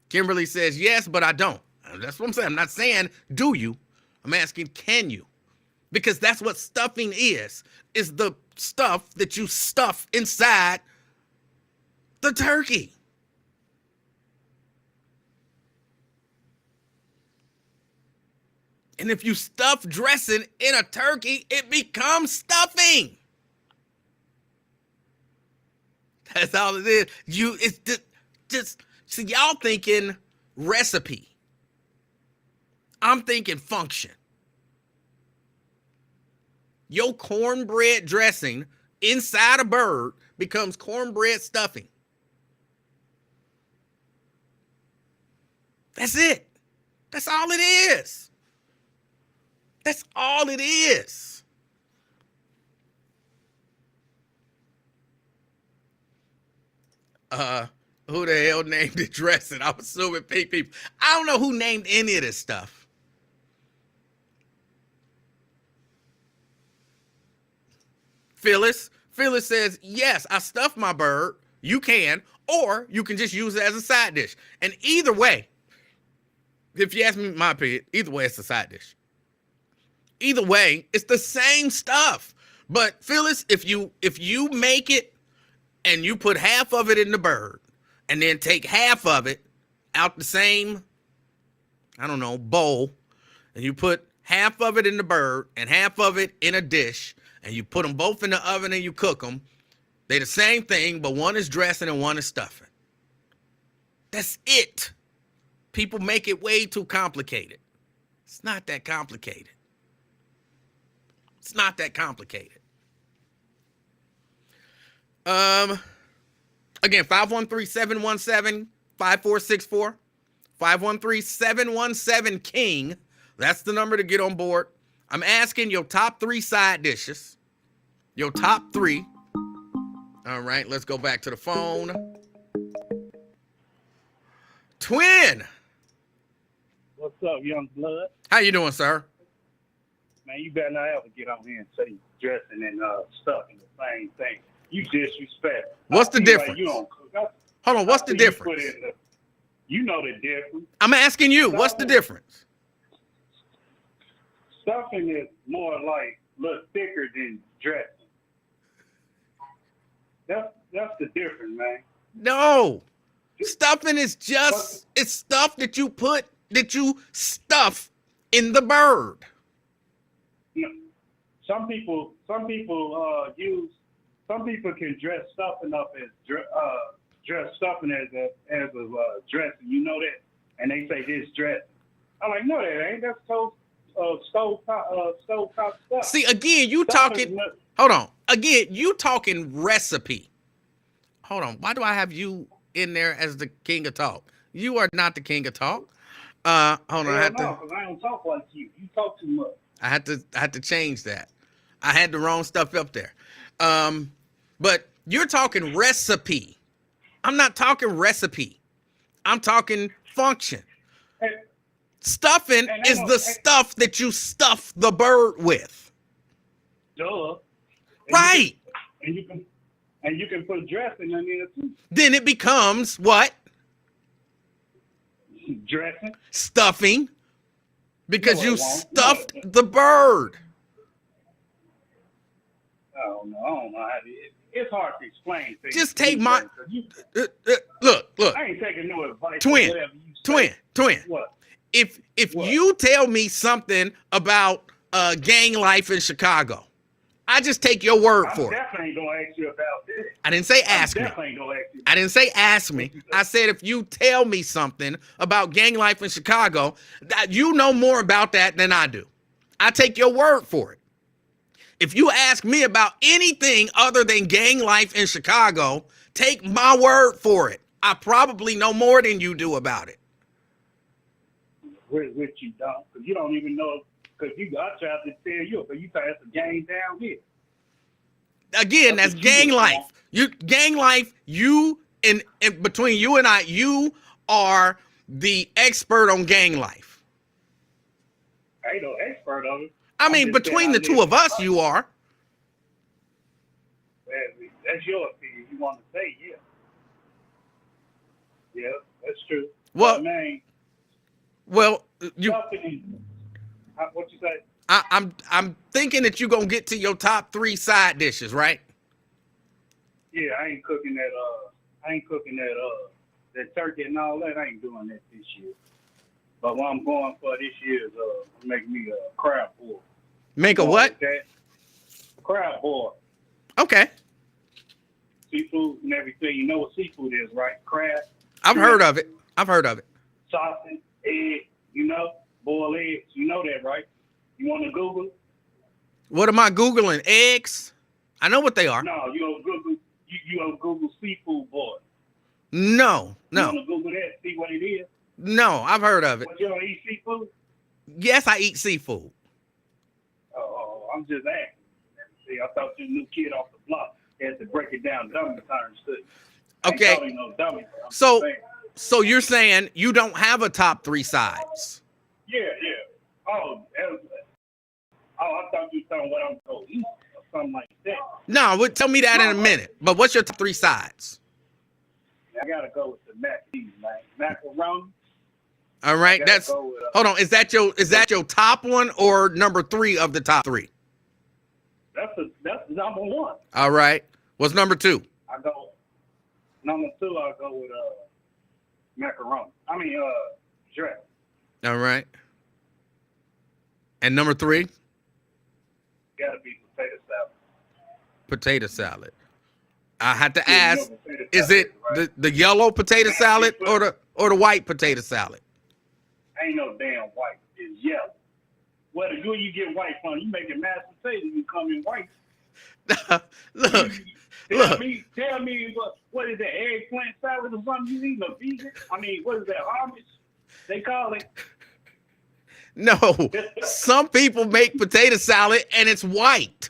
Kimberly says, yes, but I don't. That's what I'm saying. I'm not saying, do you? I'm asking, can you? Because that's what stuffing is the stuff that you stuff inside the turkey. And if you stuff dressing in a turkey, it becomes stuffing. That's all it is. It's just see, y'all thinking recipe. I'm thinking function. Your cornbread dressing inside a bird becomes cornbread stuffing. That's it. That's all it is. That's all it is. Who the hell named it dressing? I'm assuming people. I don't know who named any of this stuff. Phyllis. Phyllis says, yes, I stuff my bird. You can, or you can just use it as a side dish. And either way, if you ask me my opinion, either way, it's a side dish. Either way, it's the same stuff. But Phyllis, if you make it and you put half of it in the bird and then take half of it out the same, I don't know, bowl, and you put half of it in the bird and half of it in a dish, and you put them both in the oven and you cook them, they're the same thing, but one is dressing and one is stuffing. That's it. People make it way too complicated. It's not that complicated. It's not that complicated. Again, 513-717-5464. 513-717-KING. That's the number to get on board. I'm asking your top 3 side dishes. Your top 3. All right, let's go back to the phone. Twin. What's up, young blood? How you doing, sir? Man, you better not ever get on here and say dressing and stuff in the same thing. You disrespect. What's the difference? Like you don't cook. Hold on, what's the difference? You know the difference. I'm asking you, what's the difference? Stuffing is more like a little thicker than dressing. That's the difference, man. No. Stuffing is just, it's stuff that you stuff in the bird. You know, some people can dress stuffing up as dress stuffing as a dressing. You know that, and they say this dressing. I'm like, no, that ain't. That's stove top stuff. See, again, you talking. Hold on. Again, you talking recipe. Hold on. Why do I have you in there as the king of talk? You are not the king of talk. Hold on. Because I don't talk like you. You talk too much. I had to change that. I had the wrong stuff up there. But you're talking recipe. I'm not talking recipe. I'm talking function. Stuffing is the stuff that you stuff the bird with. Duh. Right. And you can put dressing in there too. Then it becomes what? Dressing. Stuffing. Because No, you it won't. stuffed the bird. I don't know how it's hard to explain things. Just take my look. I ain't taking no advice. Twin. What? If What? you tell me something about gang life in Chicago, I just take your word for it. I definitely ain't gonna ask you about this. I didn't say ask me. Definitely ain't gonna ask you. I didn't say ask me. I said if you tell me something about gang life in Chicago, that you know more about that than I do. I take your word for it. If you ask me about anything other than gang life in Chicago, take my word for it. I probably know more than you do about it. Which you don't, because you don't even know. Because I tried to tell you, but you thought it's a gang down here. Again, that's gang life. Gang life. You and between you and I, you are the expert on gang life. I ain't no expert on it. I mean, between the two of us, you are. That's your opinion. You want to say, yeah. Yeah, that's true. Well, man, what you say? I'm thinking that you're gonna get to your top 3 side dishes, right? Yeah, I ain't cooking that. That turkey and all that. I ain't doing that this year. But what I'm going for this year is make me a crab boil. Make a what? Crab boil. Okay. Seafood and everything. You know what seafood is, right? Crab. I've heard of it. Sausage, egg. Boiled eggs. You know that, right? You want to Google? What am I Googling? Eggs? I know what they are. No, you don't Google. You don't Google seafood boil. No. You want to Google that? See what it is. No, I've heard of it. But you don't eat seafood? Yes, I eat seafood. Oh, I'm just asking. See, I thought you a new kid off the block. You had to break it down dummy terms too. Okay. No dummy. So you're saying you don't have a top 3 sides? Yeah. Oh, I thought you were talking what I'm going to eat or something like that. No, tell me that in a minute. But what's your top 3 sides? I gotta go with the mac and cheese, man. Macaroni. All right, that's go with, hold on. Is that your top one or number 3 of the top 3? That's number 1. All right. What's number 2? I go number 2. I go with macaroni. Dress. All right. And number 3? Gotta be potato salad. Potato salad. I had to ask, Potato is salad, it right? the yellow potato salad or the white potato salad? Ain't no damn white. It's yellow. Where you get white from? You make it mashed potato, you come in white. Look. Tell me what is that, eggplant salad or something? You eating a vegan? What is that, Amish? They call it. No, some people make potato salad and it's white.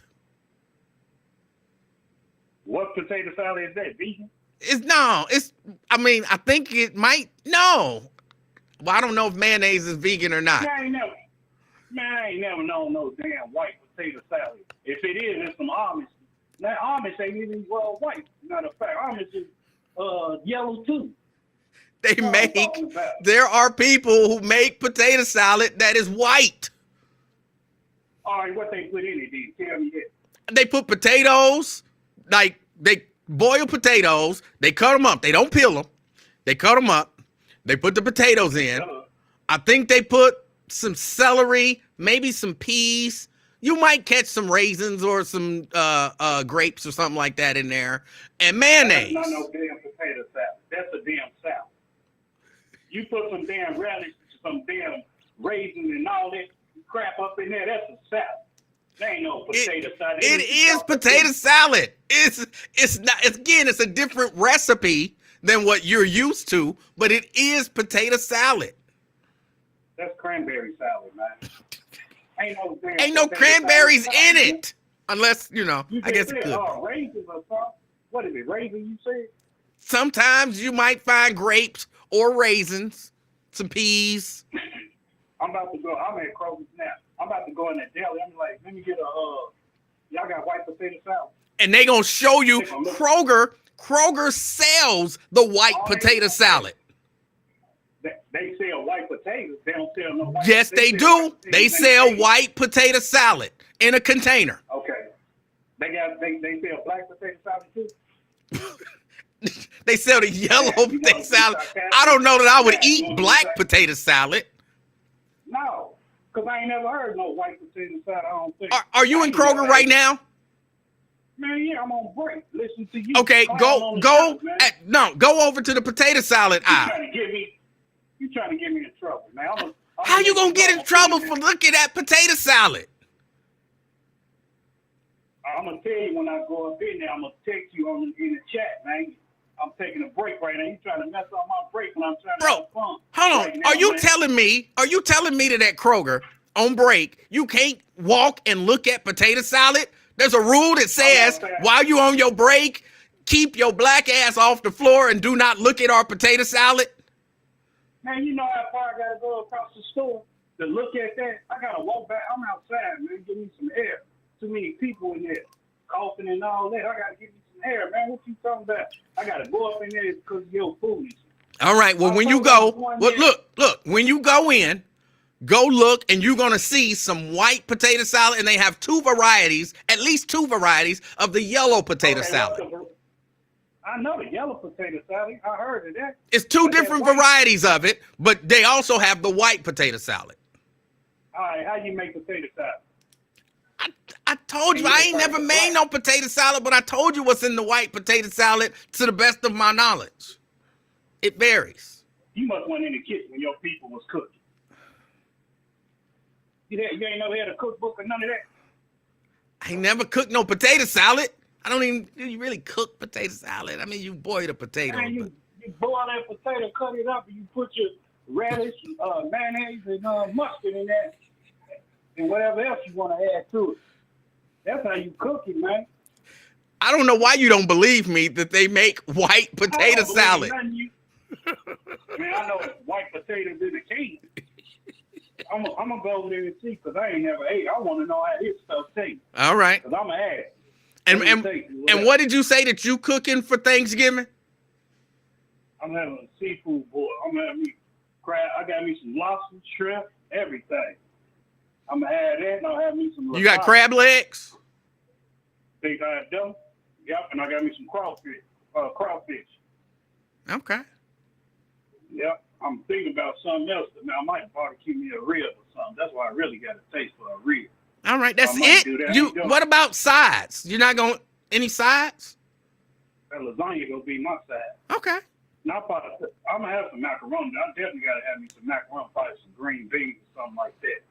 What potato salad is that, vegan? I think it might, no. Well, I don't know if mayonnaise is vegan or not. I ain't never known no damn white potato salad. If it is, it's some Amish. Now, Amish ain't even white. Matter of fact, Amish is yellow too. There are people who make potato salad that is white. All right, what they put in it, then? Tell me that. They put potatoes, like they boil potatoes, they cut them up. They don't peel them. They cut them up. They put the potatoes in. I think they put some celery, maybe some peas. You might catch some raisins or some grapes or something like that in there. And mayonnaise. That's not no damn potato salad. That's a damn salad. You put some damn relish, some damn raisins and all that crap up in there, that's a salad. There ain't no potato salad. It is potato salad. It's not, it's a different recipe than what you're used to, but it is potato salad. That's cranberry salad, man. Ain't no cranberries in it. Unless, I guess it could. Raisins or something. What is it, raisins you said? Sometimes you might find grapes or raisins, some peas. I'm about to go. I'm at Kroger's now. I'm about to go in the deli. I'm like, let me get y'all got white potato salad? And they gonna show you Kroger sells the white potato salad. They sell white potatoes. They don't sell no white. Yes, they do. They sell white potato salad in a container. Okay. They sell black potato salad too. They sell the yellow potato salad. I don't know that I would eat black potato salad. No, because I ain't never heard no white potato salad. I don't think. Are you in Kroger right now? Man, yeah, I'm on break. Listen to you. Okay, go over to the potato salad aisle. You trying to get me in trouble, man. How you gonna get in trouble for looking at potato salad? I'm gonna tell you when I go up in there. I'm gonna text you in the chat, man. I'm taking a break right now. You trying to mess up my break when I'm trying to have fun. Hold on. Right now, Are you telling me that at Kroger on break you can't walk and look at potato salad? There's a rule that says while you on your break, keep your black ass off the floor and do not look at our potato salad. Man, you know how far I gotta go across the store to look at that? I gotta walk back. I'm outside, man. Give me some air. Too many people in there coughing and all that. I gotta give you some air, man. What you talking about? I gotta go up in there because of your food. All right. Well, when you go, look. When you go in, go look, and you're gonna see some white potato salad, and they have at least two varieties of the yellow potato salad. I know the yellow potato salad. I heard of that. It's two different varieties of it, but they also have the white potato salad. All right, how you make potato salad? I told you I ain't never made no potato salad, but I told you what's in the white potato salad to the best of my knowledge. It varies. You must went in the kitchen when your people was cooking. You ain't never had a cookbook or none of that? I ain't never cooked no potato salad. Do you really cook potato salad? I mean, you boil the potato. Man, you boil that potato, cut it up, and you put your radish, mayonnaise, and mustard in that, and whatever else you want to add to it. That's how you cook it, man. I don't know why you don't believe me that they make white potato salad. Man, I know white potatoes in the can. I'm going to go over there and see because I ain't never ate. I want to know how this stuff tastes. All right. Because I'm going to ask. And Let me tell you and what did you say that you cooking for Thanksgiving? I'm having a seafood boil. I'm having me crab. I got me some lobster, shrimp, everything. I'm gonna have that, and I'll have me some. You got crab legs? Think I have them? Yep, and I got me some crawfish. Crawfish. Okay. Yep. I'm thinking about something else. Now I might barbecue me a rib or something. That's why I really got a taste for a rib. All right, that's I might it. do that. You. What about sides? You're not going any sides? That lasagna gonna be my side. Okay. Now I'm gonna have some macaroni. I definitely gotta have me some macaroni, probably some green beans or something like that.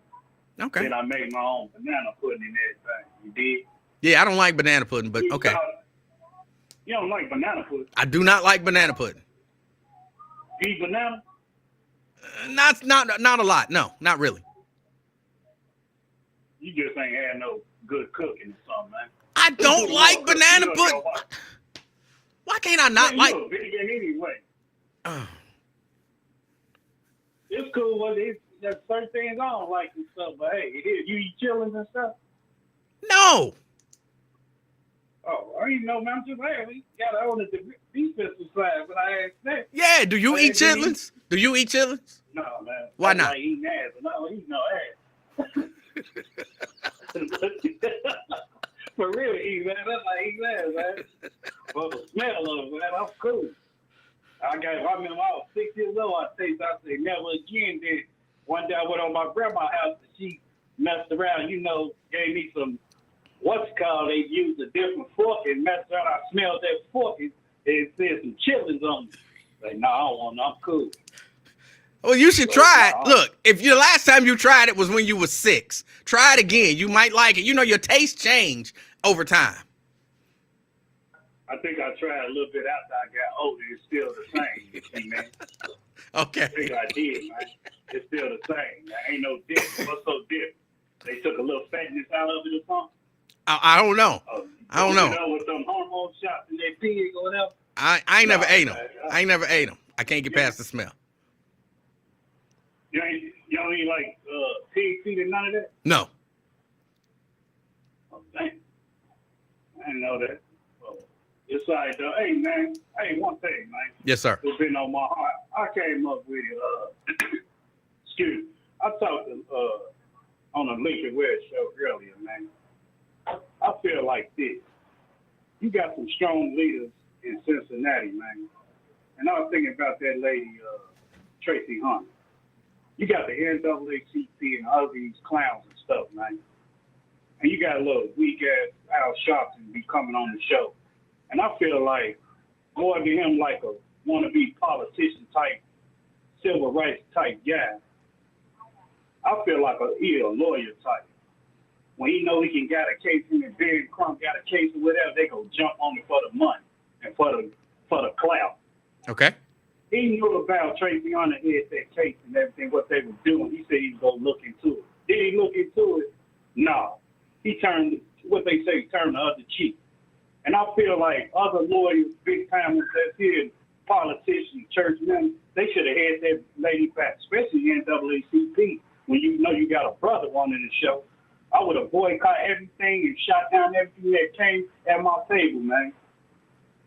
Okay. Then I made my own banana pudding and everything. You did? Yeah, I don't like banana pudding, but okay. You don't like banana pudding? I do not like banana pudding. You eat banana? Not a lot. No, not really. You just ain't had no good cooking or something, man. I don't like banana pudding. Why can't I not like? You're a vegan anyway. Oh. It's cool. But there's certain things I don't like and stuff. But hey, it is. You eat chillins and stuff? No. Oh, I didn't know, man. I'm just hey, we got on the defensive side, but I asked that. Yeah. Do you eat chitlins? Do you eat chitlins? No, man. Why I not? like eating ass, but I don't eat no ass. For real, eat, man. That's like eating ass, man. But the smell of it, man, I'm cool. I remember I was 6 years old. I said never again. Then one day I went on my grandma's house and she messed around, gave me some, they used a different fork and messed around. I smelled that fork and it said some chitlins on it. Like, no, I don't want I'm cool. Well, you should try it. Look, if the last time you tried it was when you were 6, try it again. You might like it. Your taste change over time. I think I tried a little bit after I got older. It's still the same, you see, man. Okay. I think I did, man. It's still the same. There ain't no difference. What's so different? They took a little fatness out of it or something? I don't know. I don't know. With them hormone shots in their pig or whatever? I ain't never ate them. I ain't never ate them. I can't get past the smell. You don't eat like pig feet and none of that? No. Oh, dang. I didn't know that. It's like, hey, man. Hey, one thing, man. Yes, sir. It's been on my heart. I came up with excuse me. I talked to, on a Lincoln West show earlier, man. I feel like this. You got some strong leaders in Cincinnati, man. And I was thinking about that lady, Tracy Hunt. You got the NAACP and all these clowns and stuff, man. And you got a little weak-ass Al Sharpton be coming on the show. And I feel like more than him like a wannabe politician type, civil rights type guy, I feel like he a lawyer type. When he know he can get a case in and Barry Crump got a case or whatever, they go jump on it for the money and for the clout. Okay. He knew about Tracy Hunter had that case and everything, what they were doing. He said he was going to look into it. Did he look into it? No. He turned, what they say, turned the other cheek. And I feel like other lawyers, big timers that's here, politicians, church members, they should have had that lady back, especially NAACP, when you know you got a brother running the show. I would have boycotted everything and shot down everything that came at my table, man.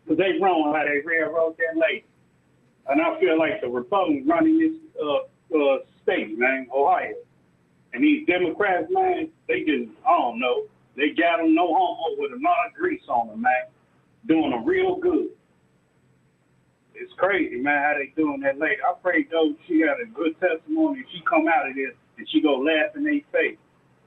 Because they wrong how they railroad that lady. And I feel like the Republicans running this state, man, Ohio. And these Democrats, man, they just, I don't know. They got them no homo with a lot of grease on them, man. Doing them real good. It's crazy, man, how they doing that lady. I pray, though, she got a good testimony and she come out of this and she go laugh in their face.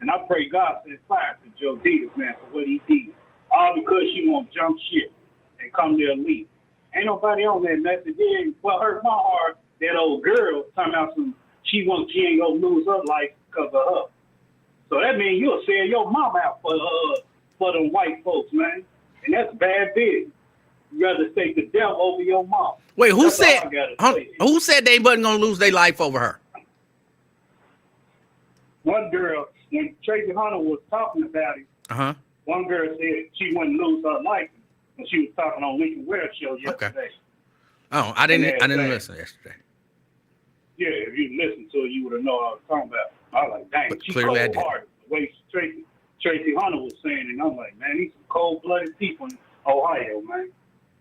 And I pray God send fire to Joe Diaz, man, for what he did. All because she won't jump ship and come to a lead. Ain't nobody on that message. What hurt my heart, that old girl talking about she ain't gonna lose her life because of her. So that means you'll sell your mom out for them white folks, man. And that's bad business. You rather take the devil over your mom. Wait, who said they wasn't gonna lose their life over her? One girl, when Tracy Hunter was talking about it, one girl said she wouldn't lose her life when she was talking on Lincoln Ware show yesterday. Okay. Oh, I didn't listen yesterday. Yeah, if you listened to it, you would have known what I was talking about. I was like, dang, But she clearly cold-hearted. The way Tracy Hunter was saying, and I'm like, man, these some cold-blooded people in Ohio, man.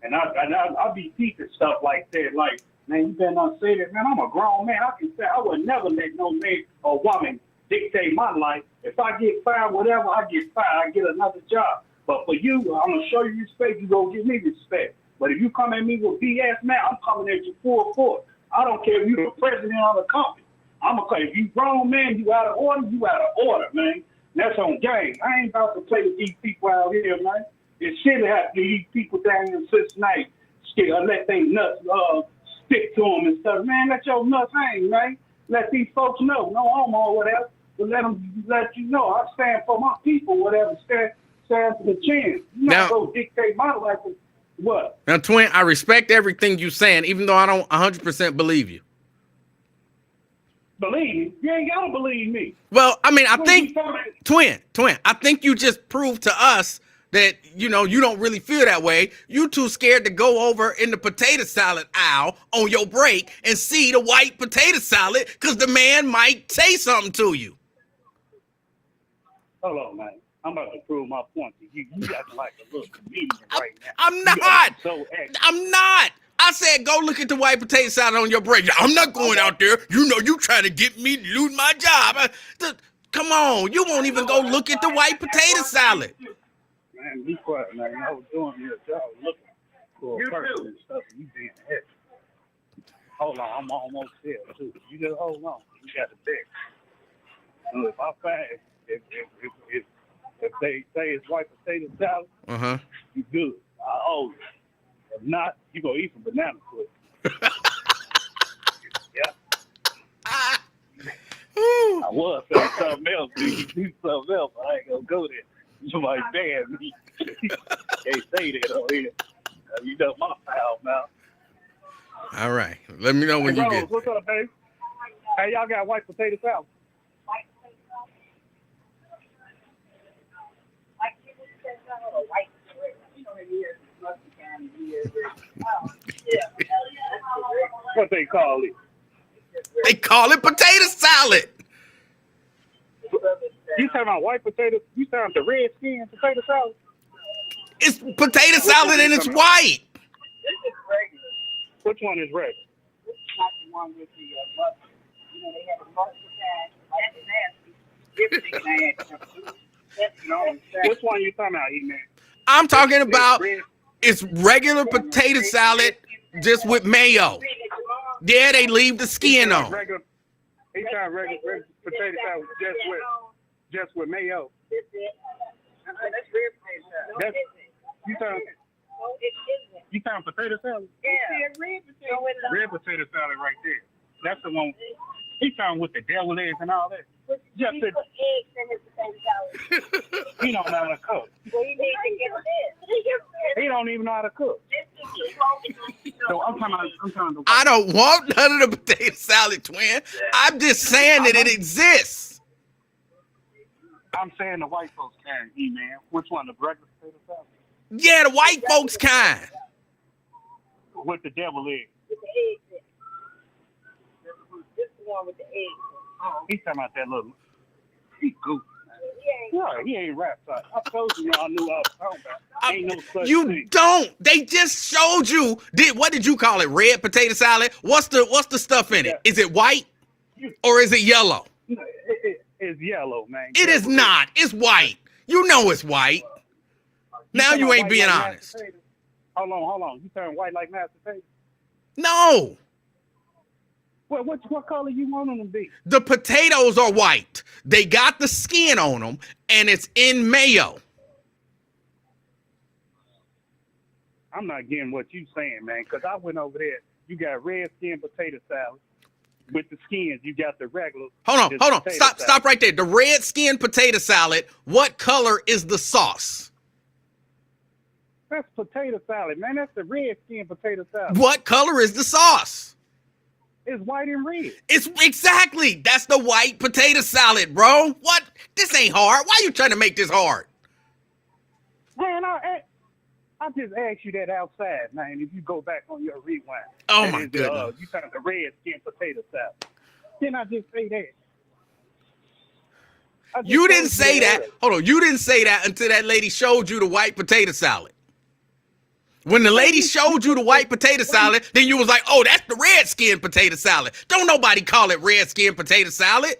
And I be teaching stuff like that, like, man, you better not say that, man. I'm a grown man. I can say I would never let no man or woman dictate my life. If I get fired, whatever, I get fired. I get another job. But for you, I'm gonna show you respect. You gonna give me respect. But if you come at me with BS, man, I'm coming at you full force. I don't care if you're the president of the company. I'm gonna if you grown man, you out of order, you out of order, man. That's on game. I ain't about to play with these people out here, man. It shouldn't have to these people down in Cincinnati let they nuts stick to them and stuff. Man, let your nuts hang, man. Let these folks know. No homo or whatever. But let you know. I stand for my people, whatever. Stand for the chance. You not go dictate my life. What? Now, Twin, I respect everything you're saying, even though I don't 100% believe you. Believe me? You ain't gotta believe me. Well, I mean, I think, Twin, I think you just proved to us that, you know, you don't really feel that way. You too scared to go over in the potato salad aisle on your break and see the white potato salad because the man might say something to you. Hold on, man. I'm about to prove my point to you. You acting like a little comedian right now. I'm not. I said, go look at the white potato salad on your break. I'm not going out there. You know, you trying to get me to lose my job. Come on. You won't even go look at the white potato salad. Man, be quiet, man. I was doing your job looking for a person and stuff, and you being heavy. Hold on, I'm almost there, too. You just hold on. You got the deck. So if I find, if they say it's white potato salad, you good. I owe you. If not, you go eat some banana split. Yeah. I was saying something else. You do something else. I ain't gonna go there. Somebody ban me. Can't say that on here. You know my foul now. All right. Let me know when you get. What's up, babe? Hey, y'all got white potato salad? What they call it? They call it potato salad. You talking about white potato? You talking about the red skin potato salad? It's potato salad and it's white. Which one is red? Not the one with the mustard. You know, they have the mustard kind. That's nasty. Which one you talking about, E-Man? I'm talking about it's regular potato salad just with mayo. Yeah, they leave the skin on. He trying regular potato salad just with mayo. That's red potato salad. You talking potato salad? Yeah, Red potato salad right there. That's the one. He talking with the devil eggs and all that. Just he put eggs in his potato salad. He don't know how to cook. Well, he needs to get this. He don't even know how to cook. So I'm trying to. I don't want none of the potato salad, Twin. I'm just saying that it exists. I'm saying the white folks kind, E-Man. Which one, the regular potato salad? Yeah, the white folks kind. With the devil egg. With the eggs in it. This is the one with the eggs in it. He's talking about that little. He goofy. Yeah, he ain't rap side. I told you I knew I was talking about. Ain't no such You thing. don't. They just showed you. What did you call it? Red potato salad? What's the stuff in it? Is it white or is it yellow? It's yellow, man. It is not. It's white. You know it's white. Now you ain't being honest. Hold on. You turn white like mashed potatoes? No. What color you want them to be? The potatoes are white. They got the skin on them, and it's in mayo. I'm not getting what you saying, man, because I went over there. You got red skin potato salad. With the skins, you got the regular. Hold on. Stop right there. The red skin potato salad, what color is the sauce? That's potato salad, man. That's the red skin potato salad. What color is the sauce? It's white and red. It's exactly. That's the white potato salad, bro. What? This ain't hard. Why you trying to make this hard? Man, I just asked you that outside, man. If you go back on your rewind. Oh, my goodness. You found the red skin potato salad. Didn't I just say that? I just You didn't told say that. earlier. Hold on. You didn't say that until that lady showed you the white potato salad. When the lady showed you the white potato salad, then you was like, oh, that's the red skin potato salad. Don't nobody call it red skin potato salad.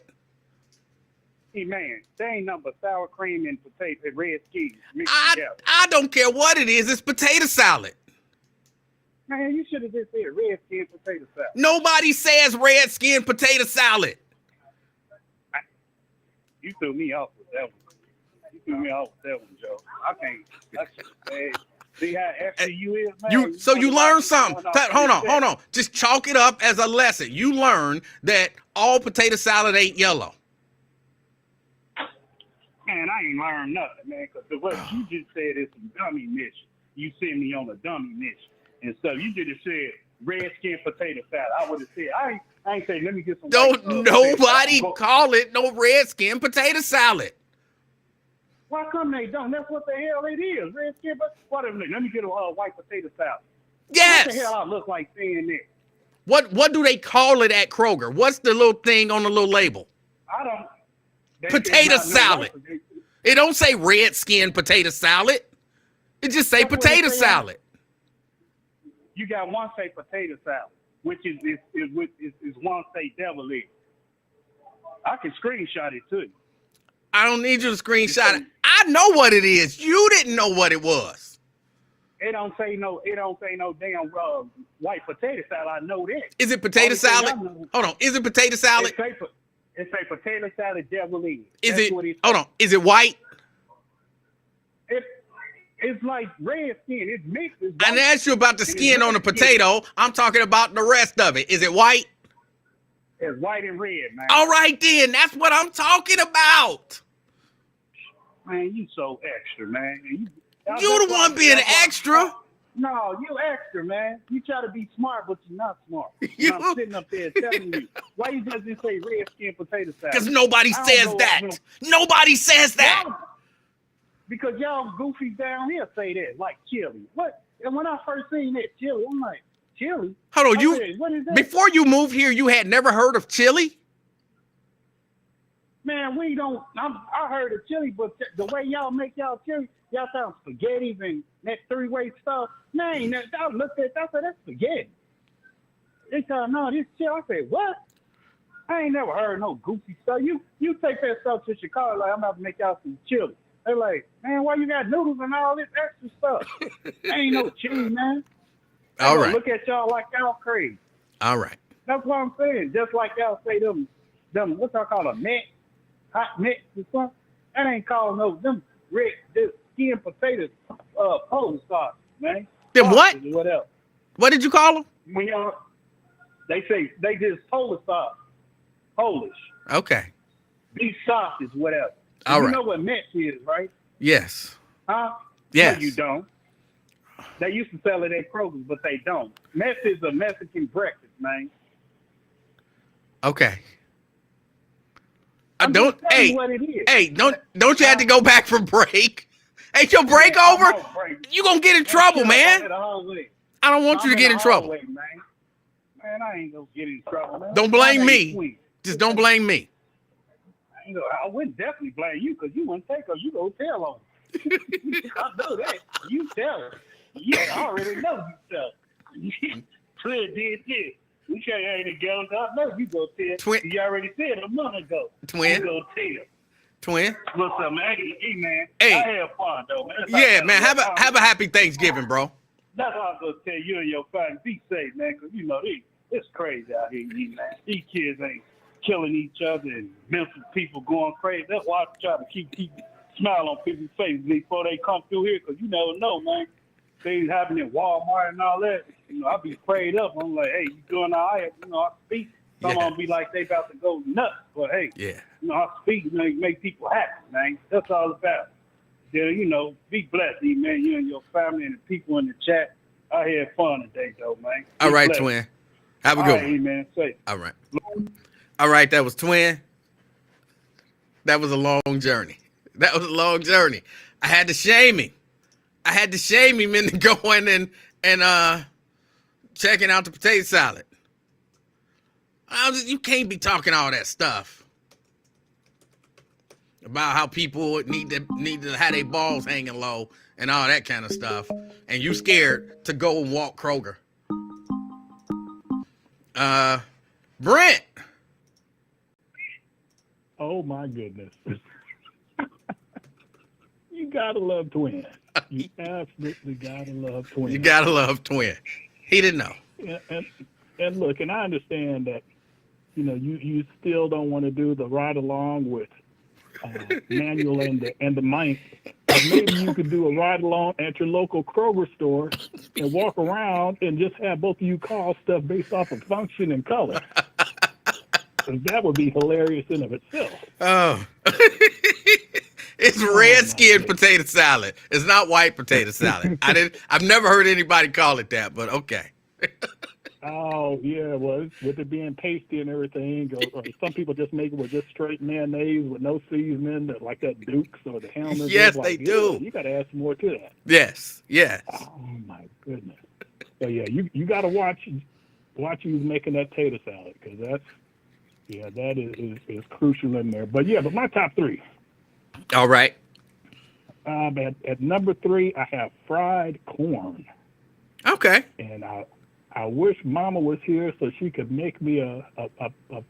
Hey, man, there ain't nothing but sour cream and potato and red skis mixed together. I don't care what it is. It's potato salad. Man, you should have just said red skin potato salad. Nobody says red skin potato salad. You threw me off with that one. You threw me off with that one, Joe. I can't. See how extra you is, man? You learn something. Hold on. Just chalk it up as a lesson. You learn that all potato salad ain't yellow. Man, I ain't learned nothing, man, because what you just said is some dummy mission. You sent me on a dummy mission and stuff. You just said red skin potato salad. I would have said, I ain't say, let me get some. Don't nobody call it no red skin potato salad. Why come they don't? That's what the hell it is. Red skin, but whatever. Let me get a white potato salad. Yes. What the hell I look like saying that? What do they call it at Kroger? What's the little thing on the little label? I don't. Potato salad. It don't say red skin potato salad. It just say potato salad. You got one say potato salad, which is one say devil egg. I can screenshot it too. I don't need you to screenshot it. I know what it is. You didn't know what it was. It don't say no damn white potato salad. I know that. Is it potato salad? Hold on. Is it potato salad? It's a potato salad devil egg. Is it? Hold on. Is it white? It's like red skin. It's mixed. I didn't ask you about the skin on the potato. I'm talking about the rest of it. Is it white? It's white and red, man. All right, then. That's what I'm talking about. Man, you so extra, man. You the one being extra. No, you extra, man. You try to be smart, but you're not smart. I'm sitting up there telling you. Why you just say red skin potato salad? Because nobody says that. Nobody says that. Because y'all goofies down here say that, like chili. What? And when I first seen that chili, I'm like, chili? Hold on, what is that? Before you moved here, you had never heard of chili? Man, we don't. I heard of chili, but the way y'all make y'all chili, y'all sound spaghetti and that three-way stuff. Man, I looked at that, I said, that's spaghetti. They said, no, this chili. I said, what? I ain't never heard no goofy stuff. You take that stuff to Chicago, like, I'm about to make y'all some chili. They're like, man, why you got noodles and all this extra stuff? Ain't no chili, man. All right. Look at y'all like y'all crazy. All right. That's what I'm saying. Just like y'all say them what y'all call a net, hot net or something. That ain't called no them red skin potatoes, Polish sauce, man. Then what? What else? What did you call them? When y'all, they say they just Polish sauce, Polish. Okay. Beef sausage, whatever. All right. You know what Metz is, right? Yes. Huh? Yes. No, you don't. They used to sell it at Kroger's, but they don't. Metz is a Mexican breakfast, man. Okay. I'm Don't. just telling Hey. you what it is. Hey. Don't you have to go back for break? Ain't your break over? You gonna get in trouble, man. I don't want you to get in trouble. Man, I ain't gonna get in trouble, man. Don't blame me. Just don't blame me. I wouldn't definitely blame you because you wouldn't take her. You go tell on. I know that. You tell her. Yeah, I already know you tell her. Fred did this. We can't hang together. I know you go tell. Twin. You already said a month ago. Twin. You go tell. Twin. What's up, man? Hey, man. Hey. I had fun, though, man. Yeah, man. Have a happy Thanksgiving, bro. That's all I'm going to tell you and your family. Be safe, man, because, you know, it's crazy out here, man. These kids ain't killing each other and mental people going crazy. That's why I try to keep smile on people's faces before they come through here, because you never know, man. Things happen in Walmart and all that. You know, I be prayed up. I'm like, hey, you doing all right? You know, I speak. Some of them be like they about to go nuts. But, hey, you know, I speak and make people happy, man. That's all about it. Yeah, you know, be blessed, man. You and your family and the people in the chat. I had fun today, though, man. All right, blessed. Twin. Have a good one. All right, man. Safe. All right. All right, that was Twin. That was a long journey. That was a long journey. I had to shame him. I had to shame him into going and checking out the potato salad. You can't be talking all that stuff about how people need to have their balls hanging low and all that kind of stuff, and you scared to go and walk Kroger. Brent. Oh my goodness. You gotta love twins. You absolutely gotta love twins. You gotta love twin. He didn't know. And look, and I understand that, you still don't want to do the ride along with Manuel and the Mike. But maybe you could do a ride along at your local Kroger store and walk around and just have both of you call stuff based off of function and color. That would be hilarious in of itself. Oh. It's red skin potato salad. It's not white potato salad. I've never heard anybody call it that, but okay. Oh yeah, well, with it being pasty and everything, or some people just make it with just straight mayonnaise with no seasoning, like that Dukes or the Helmers. Yes, like, they do. You got to add some more to that. Yes. Oh my goodness. So yeah, you got to watch you making that tater salad, because that is crucial in there. But yeah, but my top three. All right. At number 3, I have fried corn. Okay. And I wish Mama was here so she could make me a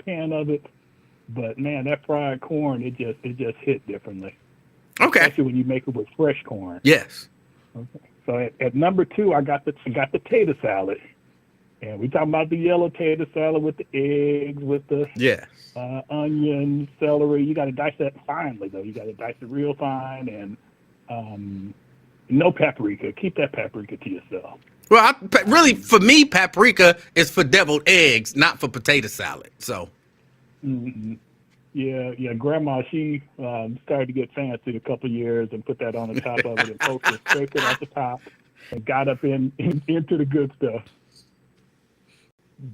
pan of it. But man, that fried corn, it just hit differently. Okay. Especially when you make it with fresh corn. Yes. Okay. So at number 2, I got the tater salad. And we talking about the yellow tater salad with the eggs, with the onion, celery. You got to dice that finely, though. You got to dice it real fine, and no paprika. Keep that paprika to yourself. Well, really, for me, paprika is for deviled eggs, not for potato salad. So. Mm-hmm. Yeah. Grandma, she started to get fancy a couple of years and put that on the top of it, and folks just scraped it off the top and got up into the good stuff.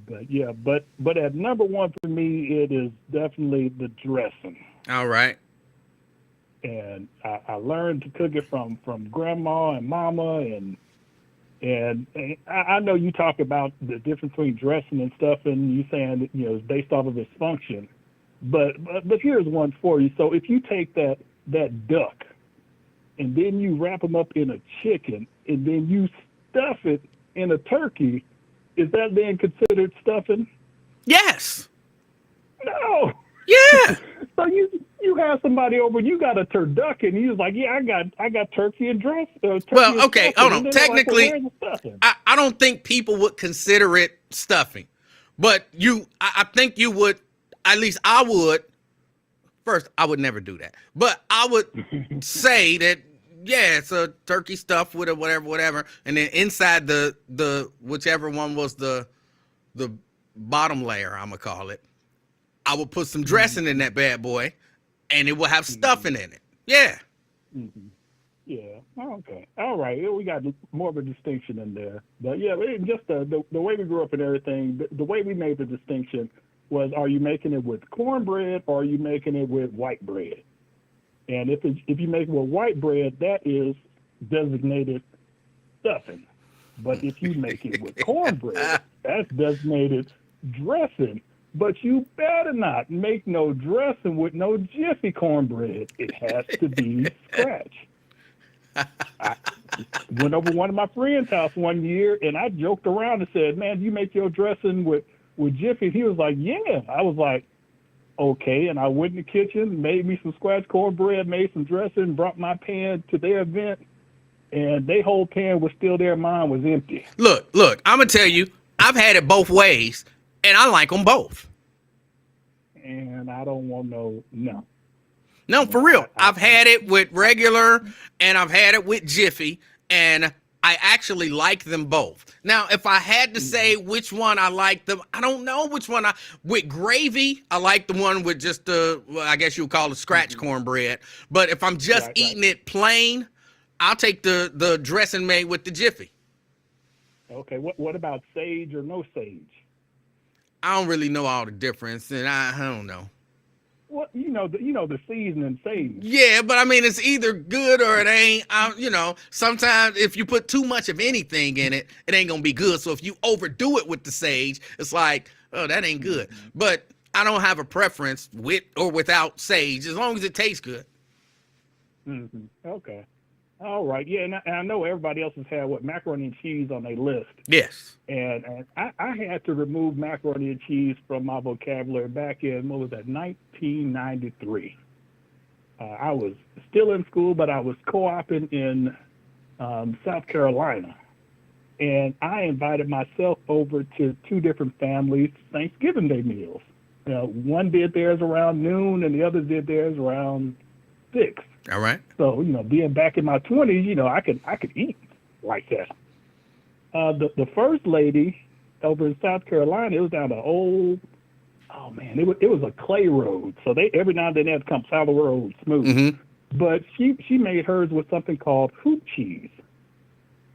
But yeah, but at number 1 for me, it is definitely the dressing. All right. And I learned to cook it from Grandma and Mama, and I know you talk about the difference between dressing and stuff, and you saying that, it's based off of its function. But here's one for you. So if you take that duck, and then you wrap them up in a chicken, and then you stuff it in a turkey, is that then considered stuffing? Yes. No. Yeah. So you have somebody over, and you got a turducken, and he was like, "Yeah, I got turkey and dress." Well, okay, hold on. Technically, like, well, I don't think people would consider it stuffing, but I think you would. At least I would. First, I would never do that, but I would say that. Yeah, it's a turkey stuffed with a whatever, and then inside the whichever one was the bottom layer, I'm gonna call it, I will put some dressing in that bad boy, and it will have stuffing in it. Yeah. Mm-hmm. Yeah. Okay. All right. We got more of a distinction in there, but yeah, just the way we grew up and everything. The way we made the distinction was: are you making it with cornbread or are you making it with white bread? And if you make it with white bread, that is designated stuffing. But if you make it with cornbread, that's designated dressing. But you better not make no dressing with no Jiffy cornbread. It has to be scratch. I went over one of my friend's house one year, and I joked around and said, "Man, you make your dressing with Jiffy?" He was like, "Yeah." I was like, okay, and I went in the kitchen, made me some scratch cornbread, made some dressing, brought my pan to their event, and their whole pan was still there. Mine was empty. Look, I'm going to tell you, I've had it both ways, and I like them both. And I don't want no. No, for real. I've had it with regular, and I've had it with Jiffy, and I actually like them both. Now, if I had to say which one I like them, I don't know which one. With gravy, I like the one with just I guess you would call it scratch cornbread. But if I'm just eating it plain, I'll take the dressing made with the Jiffy. Okay, what about sage or no sage? I don't really know all the difference, and I don't know. Well, the seasoning sage. Yeah, but I mean, it's either good or it ain't. Sometimes if you put too much of anything in it, it ain't gonna be good. So if you overdo it with the sage, it's like, oh, that ain't good. But I don't have a preference with or without sage, as long as it tastes good. Okay. All right. Yeah, and I know everybody else has had macaroni and cheese on their list, Yes. and I had to remove macaroni and cheese from my vocabulary back in what was that 1993. I was still in school, but I was co-oping in South Carolina, and I invited myself over to two different families' Thanksgiving Day meals. One did theirs around noon, and the other did theirs around 6. All right. So being back in my 20s, I could eat like that. The first lady over in South Carolina, it was down an old, oh man, it was a clay road. So they every now and then they had to come south of the road smooth. Mm-hmm. But she made hers with something called hoop cheese.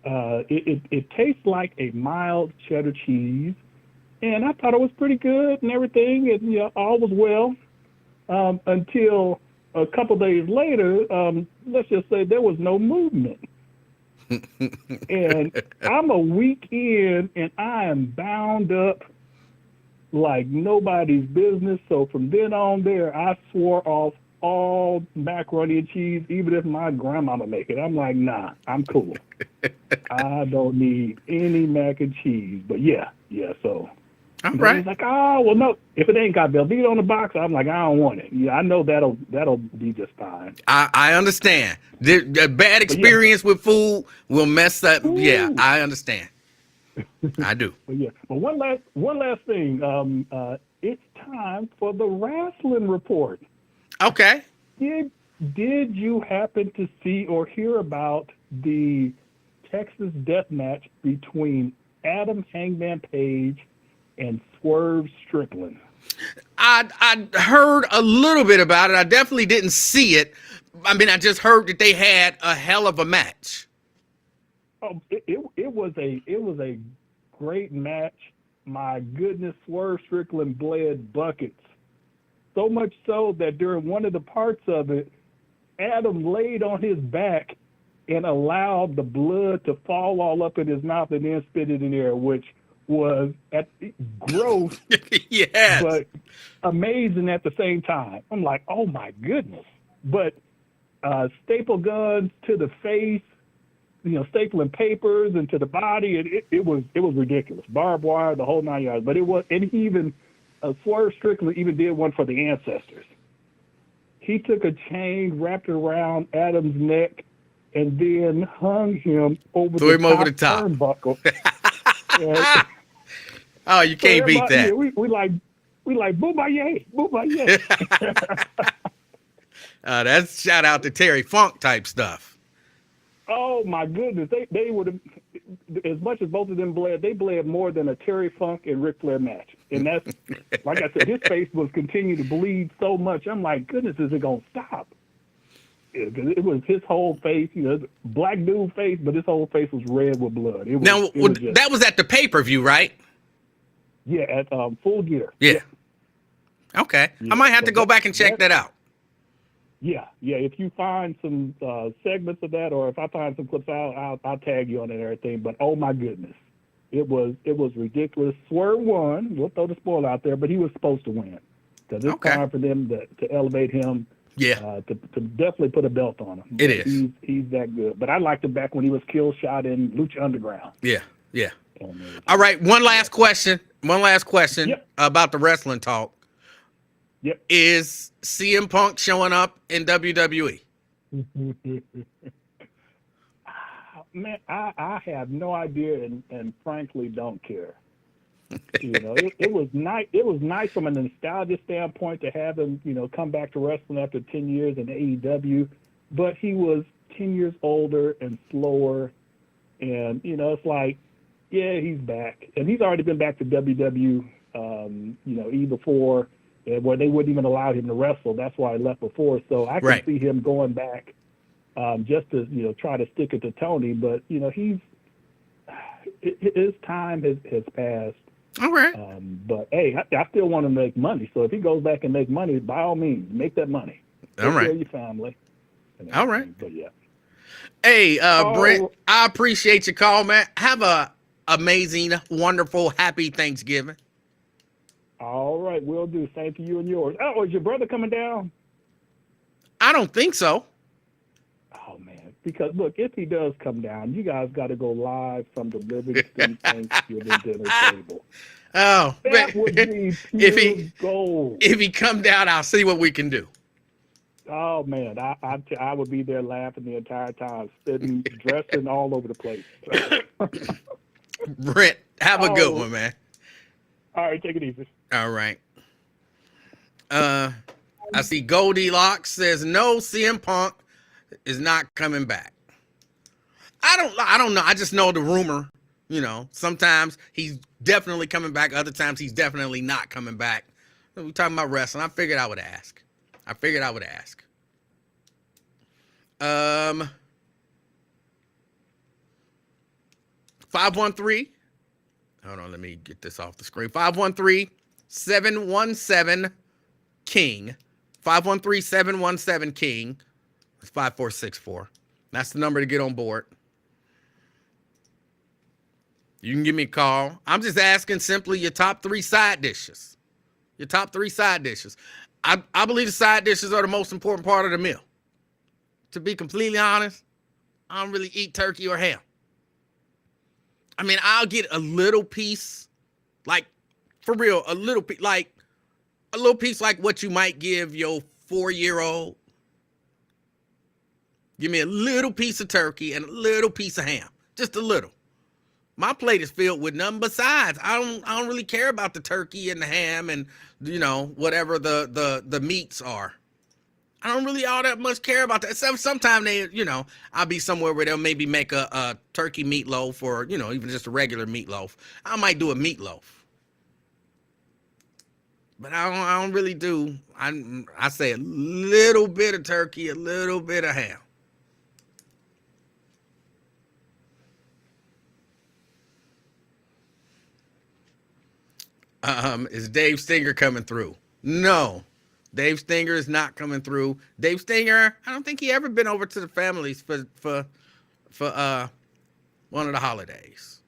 It tastes like a mild cheddar cheese, and I thought it was pretty good and everything, and all was well until a couple days later. Let's just say there was no movement, and I'm a week in, and I am bound up like nobody's business. So from then on there, I swore off all macaroni and cheese, even if my grandmama make it. I'm like, nah, I'm cool. I don't need any mac and cheese. But yeah. So all right. he's like, oh well, no. If it ain't got Velveeta on the box, I'm like, I don't want it. Yeah, I know that'll be just fine. I understand. The bad experience with food will mess up. Ooh. Yeah, I understand. I do. But one last thing. It's time for the wrestling report. Okay. Did you happen to see or hear about the Texas death match between Adam Hangman Page and Swerve Strickland? I heard a little bit about it. I definitely didn't see it. I mean, I just heard that they had a hell of a match. Oh, it was a great match. My goodness, Swerve Strickland bled buckets. So much so that during one of the parts of it, Adam laid on his back and allowed the blood to fall all up in his mouth and then spit it in the air, which was gross, yes, but amazing at the same time. I'm like, oh my goodness. But staple guns to the face, stapling papers into the body, it was ridiculous. Barbed wire, the whole 9 yards. But it was, and he even Swerve Strickland even did one for the ancestors. He took a chain, wrapped it around Adam's neck, and then hung him over the top turnbuckle. Oh, you can't beat that. Yeah, we like boo-ba-yay, boo-ba-yay. That's shout out to Terry Funk type stuff. Oh my goodness, they would have, as much as both of them bled, they bled more than a Terry Funk and Ric Flair match. And that's, like I said, his face was continuing to bleed so much. I'm like, goodness, is it gonna stop? It was his whole face, black dude face, but his whole face was red with blood. That was at the pay-per-view, right? Yeah, at Full Gear. Yeah. Okay. Yeah, I might have to go back and check that out. Yeah. If you find some segments of that, or if I find some clips, I'll tag you on it and everything. But oh my goodness, it was ridiculous. Swerve won. We'll throw the spoiler out there, but he was supposed to win because it's time for them to elevate him. Yeah. To definitely put a belt on him. It is. He's that good. But I liked him back when he was kill shot in Lucha Underground. Yeah. All right. One last question about the wrestling talk. Yep. Is CM Punk showing up in WWE? Man, I have no idea and frankly don't care. It was nice. It was nice from a nostalgia standpoint to have him, come back to wrestling after 10 years in AEW, but he was 10 years older and slower, and it's like, yeah, he's back, and he's already been back to WWE, before, where they wouldn't even allow him to wrestle. That's why he left before. So I can see him going back, just to try to stick it to Tony, but his time has passed. All right. But hey, I still want to make money. So if he goes back and make money, by all means, make that money. All right. Take care of your family. All right. But yeah. Hey, Brent, I appreciate your call, man. Have a amazing, wonderful, happy Thanksgiving. All right, will do. Same to you and yours. Oh, is your brother coming down? I don't think so. Oh man, because look, if he does come down, you guys got to go live from the Livingston Thanksgiving dinner table. Oh, That would be if pure he gold. if he come down, I'll see what we can do. Oh man, I would be there laughing the entire time, spitting, dressing all over the place. Brent, have a good Oh. one, man. All right, take it easy. All right. I see Goldilocks says no, CM Punk is not coming back. I don't know. I just know the rumor. You know, sometimes he's definitely coming back. Other times he's definitely not coming back. We're talking about wrestling. I figured I would ask. 513. Hold on, let me get this off the screen. 513-717-KING. 513-717-KING. It's 5464. That's the number to get on board. You can give me a call. I'm just asking simply your top 3 side dishes. Your top 3 side dishes. I believe the side dishes are the most important part of the meal. To be completely honest, I don't really eat turkey or ham. I mean, I'll get a little piece, like, for real, a little piece like what you might give your 4-year-old. Give me a little piece of turkey and a little piece of ham. Just a little. My plate is filled with nothing but sides. I don't really care about the turkey and the ham and, you know, whatever the meats are. I don't really all that much care about that. Sometimes they, you know, I'll be somewhere where they'll maybe make a turkey meatloaf or, you know, even just a regular meatloaf. I might do a meatloaf. But I don't really do. I say a little bit of turkey, a little bit of ham. Is Dave Stinger coming through? No, Dave Stinger is not coming through. Dave Stinger, I don't think he ever been over to the families for one of the holidays.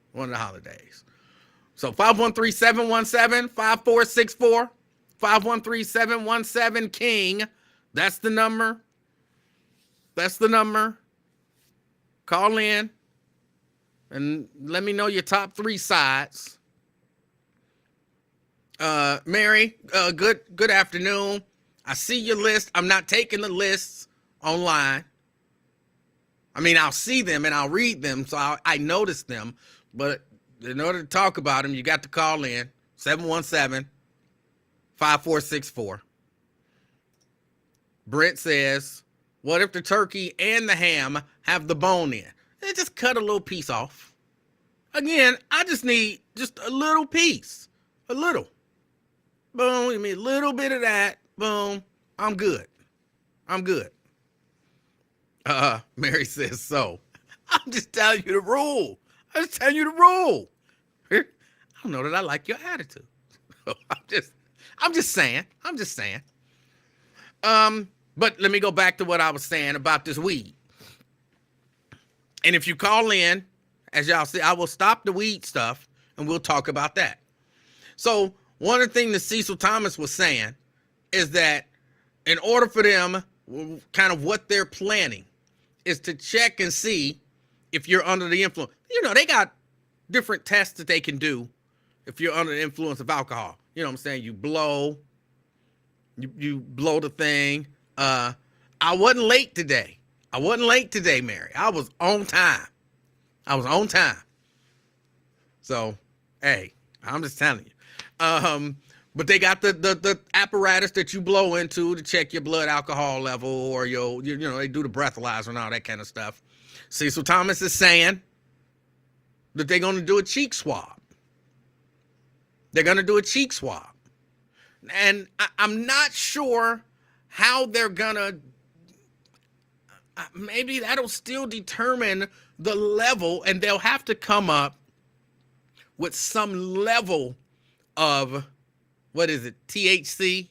So 513-717-5464. 513-717-KING. That's the number. Call in and let me know your top 3 sides. Mary, good afternoon. I see your list. I'm not taking the lists online. I mean, I'll see them and I'll read them, so I notice them. But in order to talk about them, you got to call in 717-5464. Brent says, what if the turkey and the ham have the bone in? Just cut a little piece off. Again, I just need just a little piece. A little. Boom, give me a little bit of that. Boom, I'm good. Mary says so. I'm just telling you the rule. I don't know that I like your attitude. I'm just saying. But let me go back to what I was saying about this weed. And if you call in, as y'all see, I will stop the weed stuff and we'll talk about that. So one of the things that Cecil Thomas was saying is that in order for them, kind of what they're planning is to check and see if you're under the influence. You know, they got different tests that they can do if you're under the influence of alcohol. You know what I'm saying? You blow the thing. I wasn't late today, Mary. I was on time. So, hey, I'm just telling you. But they got the apparatus that you blow into to check your blood alcohol level or you know, they do the breathalyzer and all that kind of stuff. Cecil Thomas is saying that they're going to do a cheek swab. And I'm not sure how they're going to, maybe that'll still determine the level, and they'll have to come up with some level of, what is it, THC?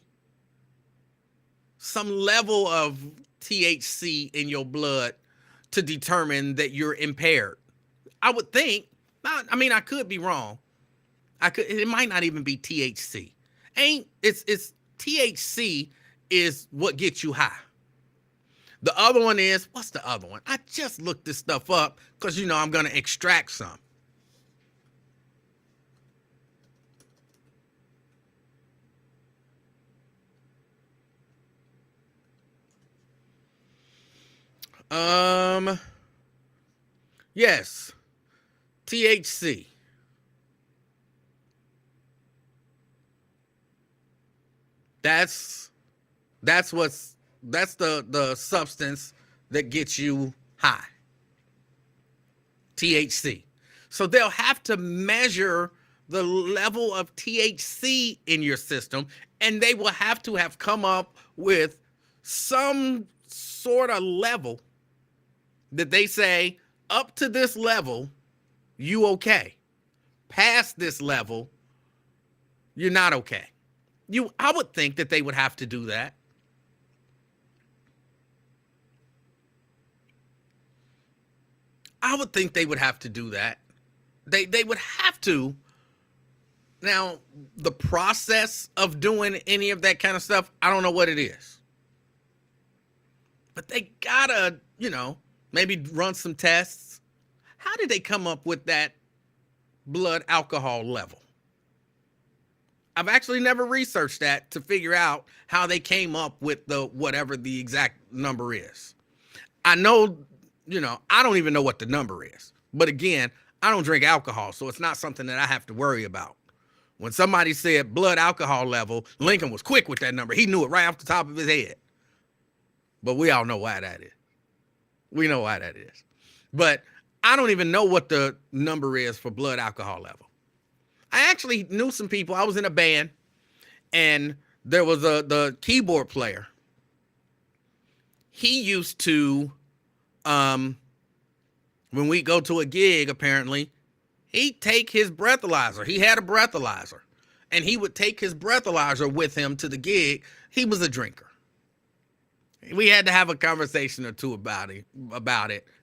Some level of THC in your blood to determine that you're impaired. I would think, I mean, I could be wrong. It might not even be THC. It's THC is what gets you high. The other one is, what's the other one? I just looked this stuff up because, I'm going to extract some. Yes, THC. That's the substance that gets you high. THC. So they'll have to measure the level of THC in your system, and they will have to have come up with some sort of level that they say, up to this level, you okay. Past this level, you're not okay. I would think that they would have to do that. I would think they would have to do that. They would have to. Now, the process of doing any of that kind of stuff, I don't know what it is. But they gotta, maybe run some tests. How did they come up with that blood alcohol level? I've actually never researched that to figure out how they came up with whatever the exact number is. I know, I don't even know what the number is. But again, I don't drink alcohol, so it's not something that I have to worry about. When somebody said blood alcohol level, Lincoln was quick with that number. He knew it right off the top of his head. But we all know why that is. We know why that is. But I don't even know what the number is for blood alcohol level. I actually knew some people. I was in a band, and there was the keyboard player. He used to, when we go to a gig, apparently, he'd take his breathalyzer. He had a breathalyzer, and he would take his breathalyzer with him to the gig. He was a drinker. We had to have a conversation or two about it.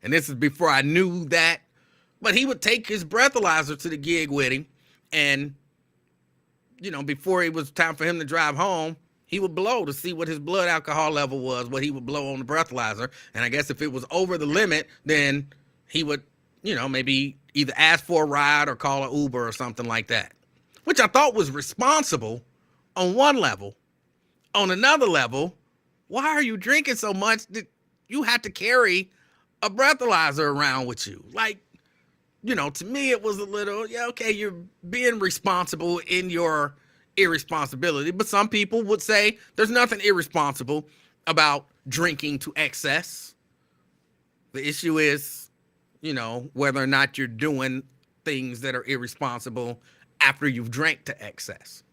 And this is before I knew that. But he would take his breathalyzer to the gig with him. And, before it was time for him to drive home, he would blow to see what his blood alcohol level was, what he would blow on the breathalyzer. And I guess if it was over the limit, then he would, maybe either ask for a ride or call an Uber or something like that. Which I thought was responsible on one level. On another level, why are you drinking so much that you have to carry a breathalyzer around with you? Like, to me, it was a little, okay, you're being responsible in your irresponsibility. But some people would say there's nothing irresponsible about drinking to excess. The issue is, whether or not you're doing things that are irresponsible after you've drank to excess.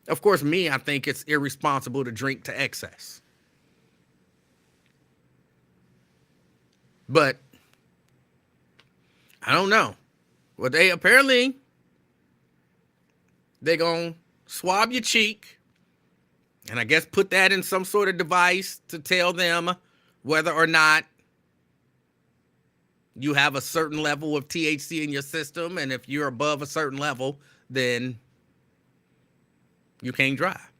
Of course, I think it's irresponsible to drink to excess. But I don't know. Well, they're going to swab your cheek and I guess put that in some sort of device to tell them whether or not you have a certain level of THC in your system. And if you're above a certain level, then you can't drive.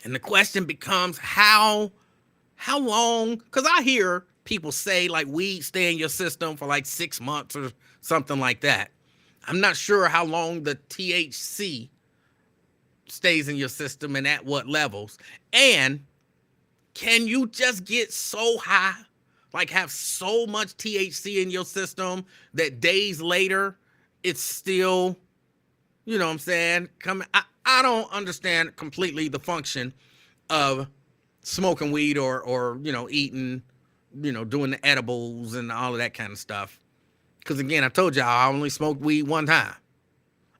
And the question becomes how long, because I hear people say like weed stay in your system for like 6 months or something like that. I'm not sure how long the THC stays in your system and at what levels. And can you just get so high, like have so much THC in your system that days later it's still, you know what I'm saying? I don't understand completely the function of smoking weed or eating, doing the edibles and all of that kind of stuff. Because again, I told y'all I only smoked weed one time.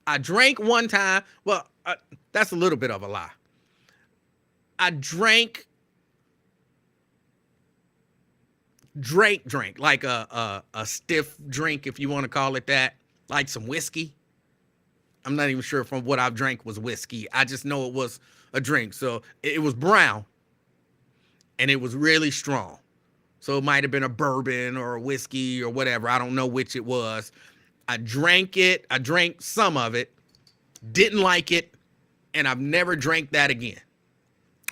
I drank one time. Well, that's a little bit of a lie. I drank like a stiff drink, if you want to call it that, like some whiskey. I'm not even sure if what I've drank was whiskey. I just know it was a drink. So it was brown and it was really strong. So it might have been a bourbon or a whiskey or whatever. I don't know which it was. I drank it. I drank some of it. Didn't like it. And I've never drank that again.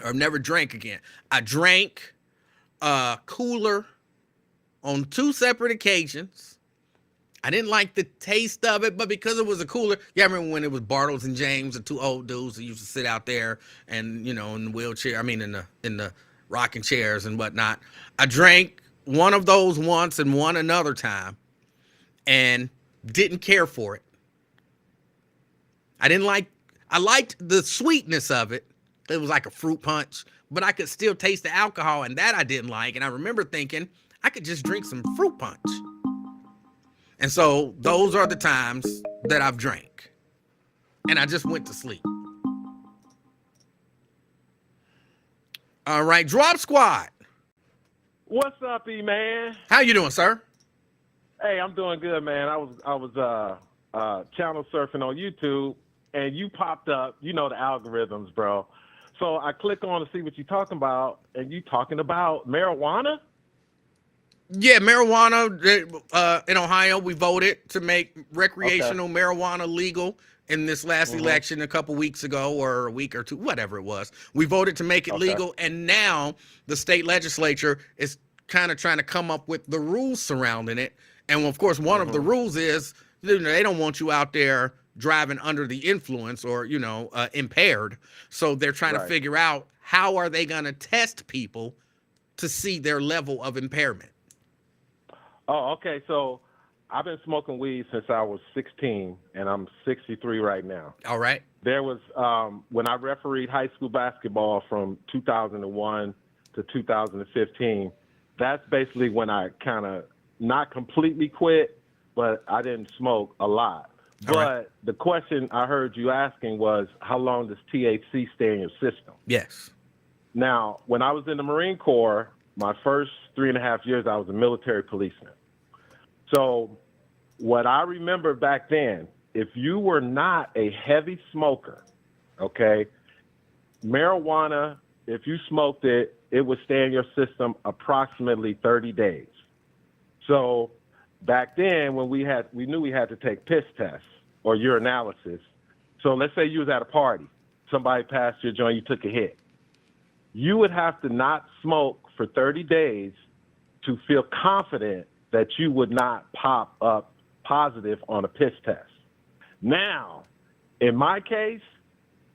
Or I've never drank again. I drank a cooler on 2 separate occasions. I didn't like the taste of it, but because it was a cooler, yeah, I remember when it was Bartles and James, the 2 old dudes who used to sit out there and, in the wheelchair, in the rocking chairs and whatnot. I drank one of those once and one another time and didn't care for it. I liked the sweetness of it. It was like a fruit punch, but I could still taste the alcohol, and that I didn't like. And I remember thinking I could just drink some fruit punch. And so those are the times that I've drank. And I just went to sleep. All right, Drop Squad. What's up, E-Man? How you doing, sir? Hey, I'm doing good, man. I was channel surfing on YouTube, and you popped up. You know the algorithms, bro. So I click on to see what you're talking about, and you talking about marijuana? Yeah, marijuana. In Ohio, we voted to make recreational marijuana legal in this last election a couple weeks ago, or a week or two, whatever it was. We voted to make it legal, and now the state legislature is kind of trying to come up with the rules surrounding it. And of course, one of the rules is they don't want you out there driving under the influence or impaired. So they're trying to figure out how are they going to test people to see their level of impairment. Oh, okay. So I've been smoking weed since I was 16, and I'm 63 right now. All right. There was, when I refereed high school basketball from 2001 to 2015, that's basically when I kind of not completely quit, but I didn't smoke a lot. But the question I heard you asking was, how long does THC stay in your system? Yes. Now, when I was in the Marine Corps, my first 3.5 years, I was a military policeman. So what I remember back then, if you were not a heavy smoker, okay, marijuana, if you smoked it, it would stay in your system approximately 30 days. So back then, when we knew we had to take piss tests or urinalysis. So let's say you was at a party, somebody passed your joint, you took a hit. You would have to not smoke for 30 days to feel confident that you would not pop up positive on a piss test. Now, in my case,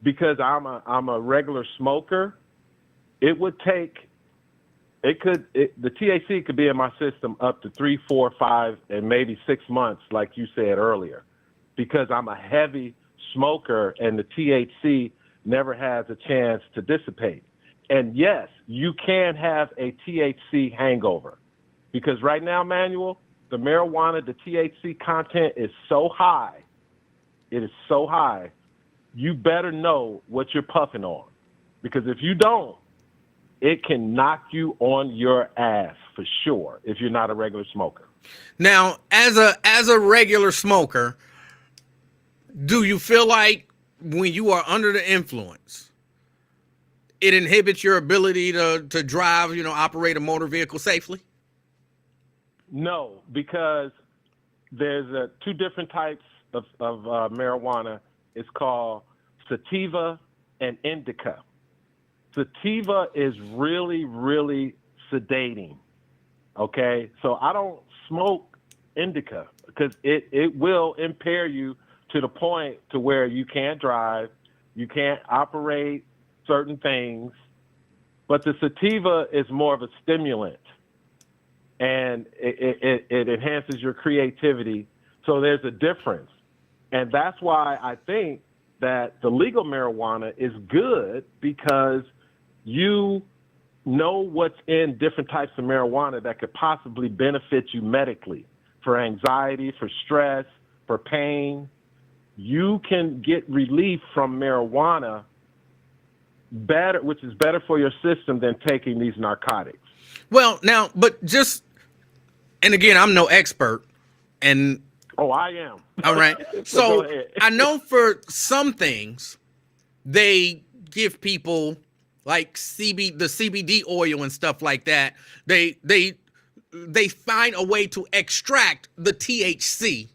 because I'm a regular smoker, the THC could be in my system up to 3, 4, 5, and maybe 6 months, like you said earlier, because I'm a heavy smoker and the THC never has a chance to dissipate. And yes, you can have a THC hangover, because right now, Manuel, the marijuana, the THC content is so high. It is so high. You better know what you're puffing on, because if you don't, it can knock you on your ass for sure if you're not a regular smoker. Now, as a regular smoker, do you feel like when you are under the influence, it inhibits your ability to drive, operate a motor vehicle safely? No, because there's 2 different types of marijuana. It's called sativa and indica. Sativa is really, really sedating, okay? So I don't smoke indica because it will impair you to the point to where you can't drive, you can't operate certain things. But the sativa is more of a stimulant, and it enhances your creativity. So there's a difference. And that's why I think that the legal marijuana is good, because you know what's in different types of marijuana that could possibly benefit you medically, for anxiety, for stress, for pain. You can get relief from marijuana better, which is better for your system than taking these narcotics. Well, now, and again, I'm no expert, and oh, I am. All right. So I know for some things, they give people like the CBD oil and stuff like that. They find a way to extract the THC,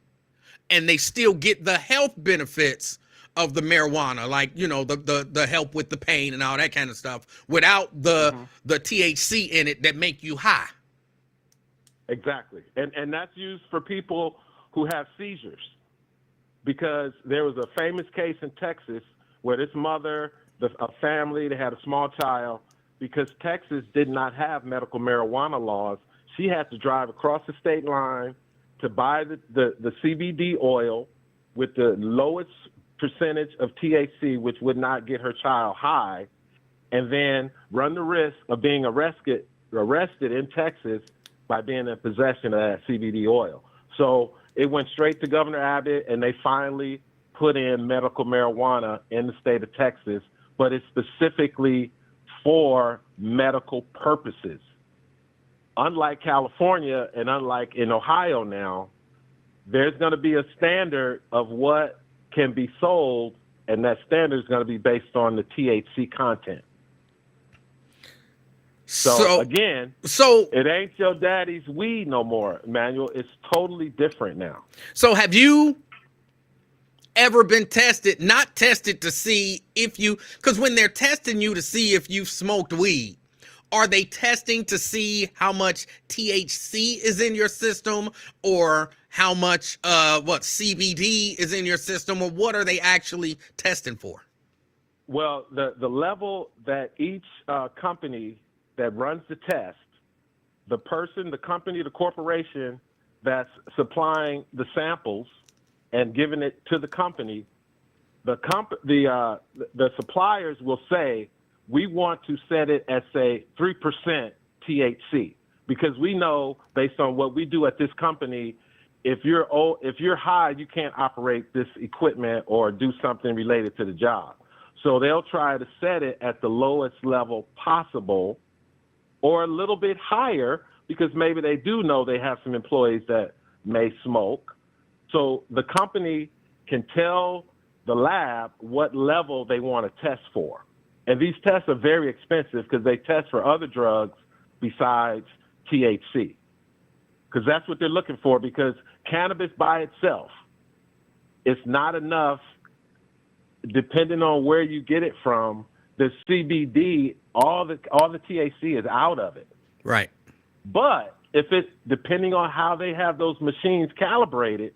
and they still get the health benefits of the marijuana, like, you know, the help with the pain and all that kind of stuff, without the THC in it that make you high. Exactly. And that's used for people who have seizures, because there was a famous case in Texas where this mother, a family, they had a small child, because Texas did not have medical marijuana laws. She had to drive across the state line to buy the CBD oil with the lowest percentage of THC, which would not get her child high, and then run the risk of being arrested in Texas by being in possession of that CBD oil. So it went straight to Governor Abbott, and they finally put in medical marijuana in the state of Texas, but it's specifically for medical purposes. Unlike California and unlike in Ohio now, there's going to be a standard of what can be sold, and that standard is going to be based on the THC content. So again, it ain't your daddy's weed no more, Emanuel. It's totally different now. So have you ever been tested, not tested to see if you, because when they're testing you to see if you've smoked weed, are they testing to see how much THC is in your system, or how much CBD is in your system, or what are they actually testing for? Well, the level that each company that runs the test, the person, the company, the corporation that's supplying the samples and giving it to the company, the suppliers will say, we want to set it at, say, 3% THC, because we know, based on what we do at this company, if you're high, you can't operate this equipment or do something related to the job. So they'll try to set it at the lowest level possible, or a little bit higher, because maybe they do know they have some employees that may smoke. So the company can tell the lab what level they want to test for. And these tests are very expensive, because they test for other drugs besides THC, because that's what they're looking for, because cannabis by itself, it's not enough. Depending on where you get it from, the CBD, all the THC is out of it. Right. But if it's, depending on how they have those machines calibrated,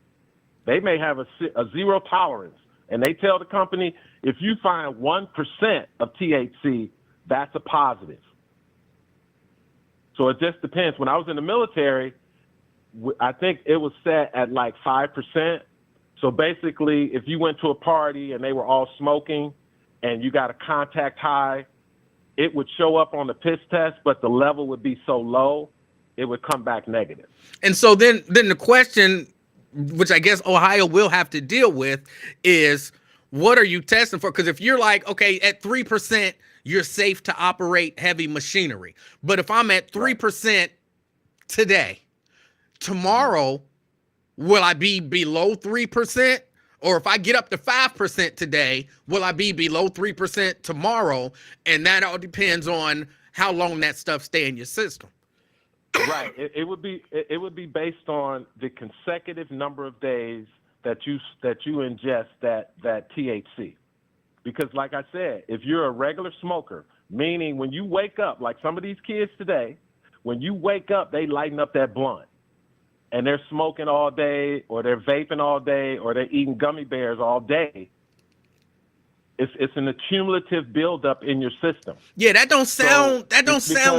they may have a zero tolerance. And they tell the company, if you find 1% of THC, that's a positive. So it just depends. When I was in the military, I think it was set at like 5%. So basically, if you went to a party and they were all smoking and you got a contact high, it would show up on the piss test, but the level would be so low, it would come back negative. And so then the question, which I guess Ohio will have to deal with, is what are you testing for? Because if you're like, okay, at 3%, you're safe to operate heavy machinery. But if I'm at 3% today, tomorrow, will I be below 3%? Or if I get up to 5% today, will I be below 3% tomorrow? And that all depends on how long that stuff stay in your system. Right. It would be based on the consecutive number of days that you ingest that THC. Because like I said, if you're a regular smoker, meaning when you wake up, like some of these kids today, when you wake up, they lighten up that blunt and they're smoking all day, or they're vaping all day, or they're eating gummy bears all day. It's an accumulative buildup in your system. Yeah, that don't sound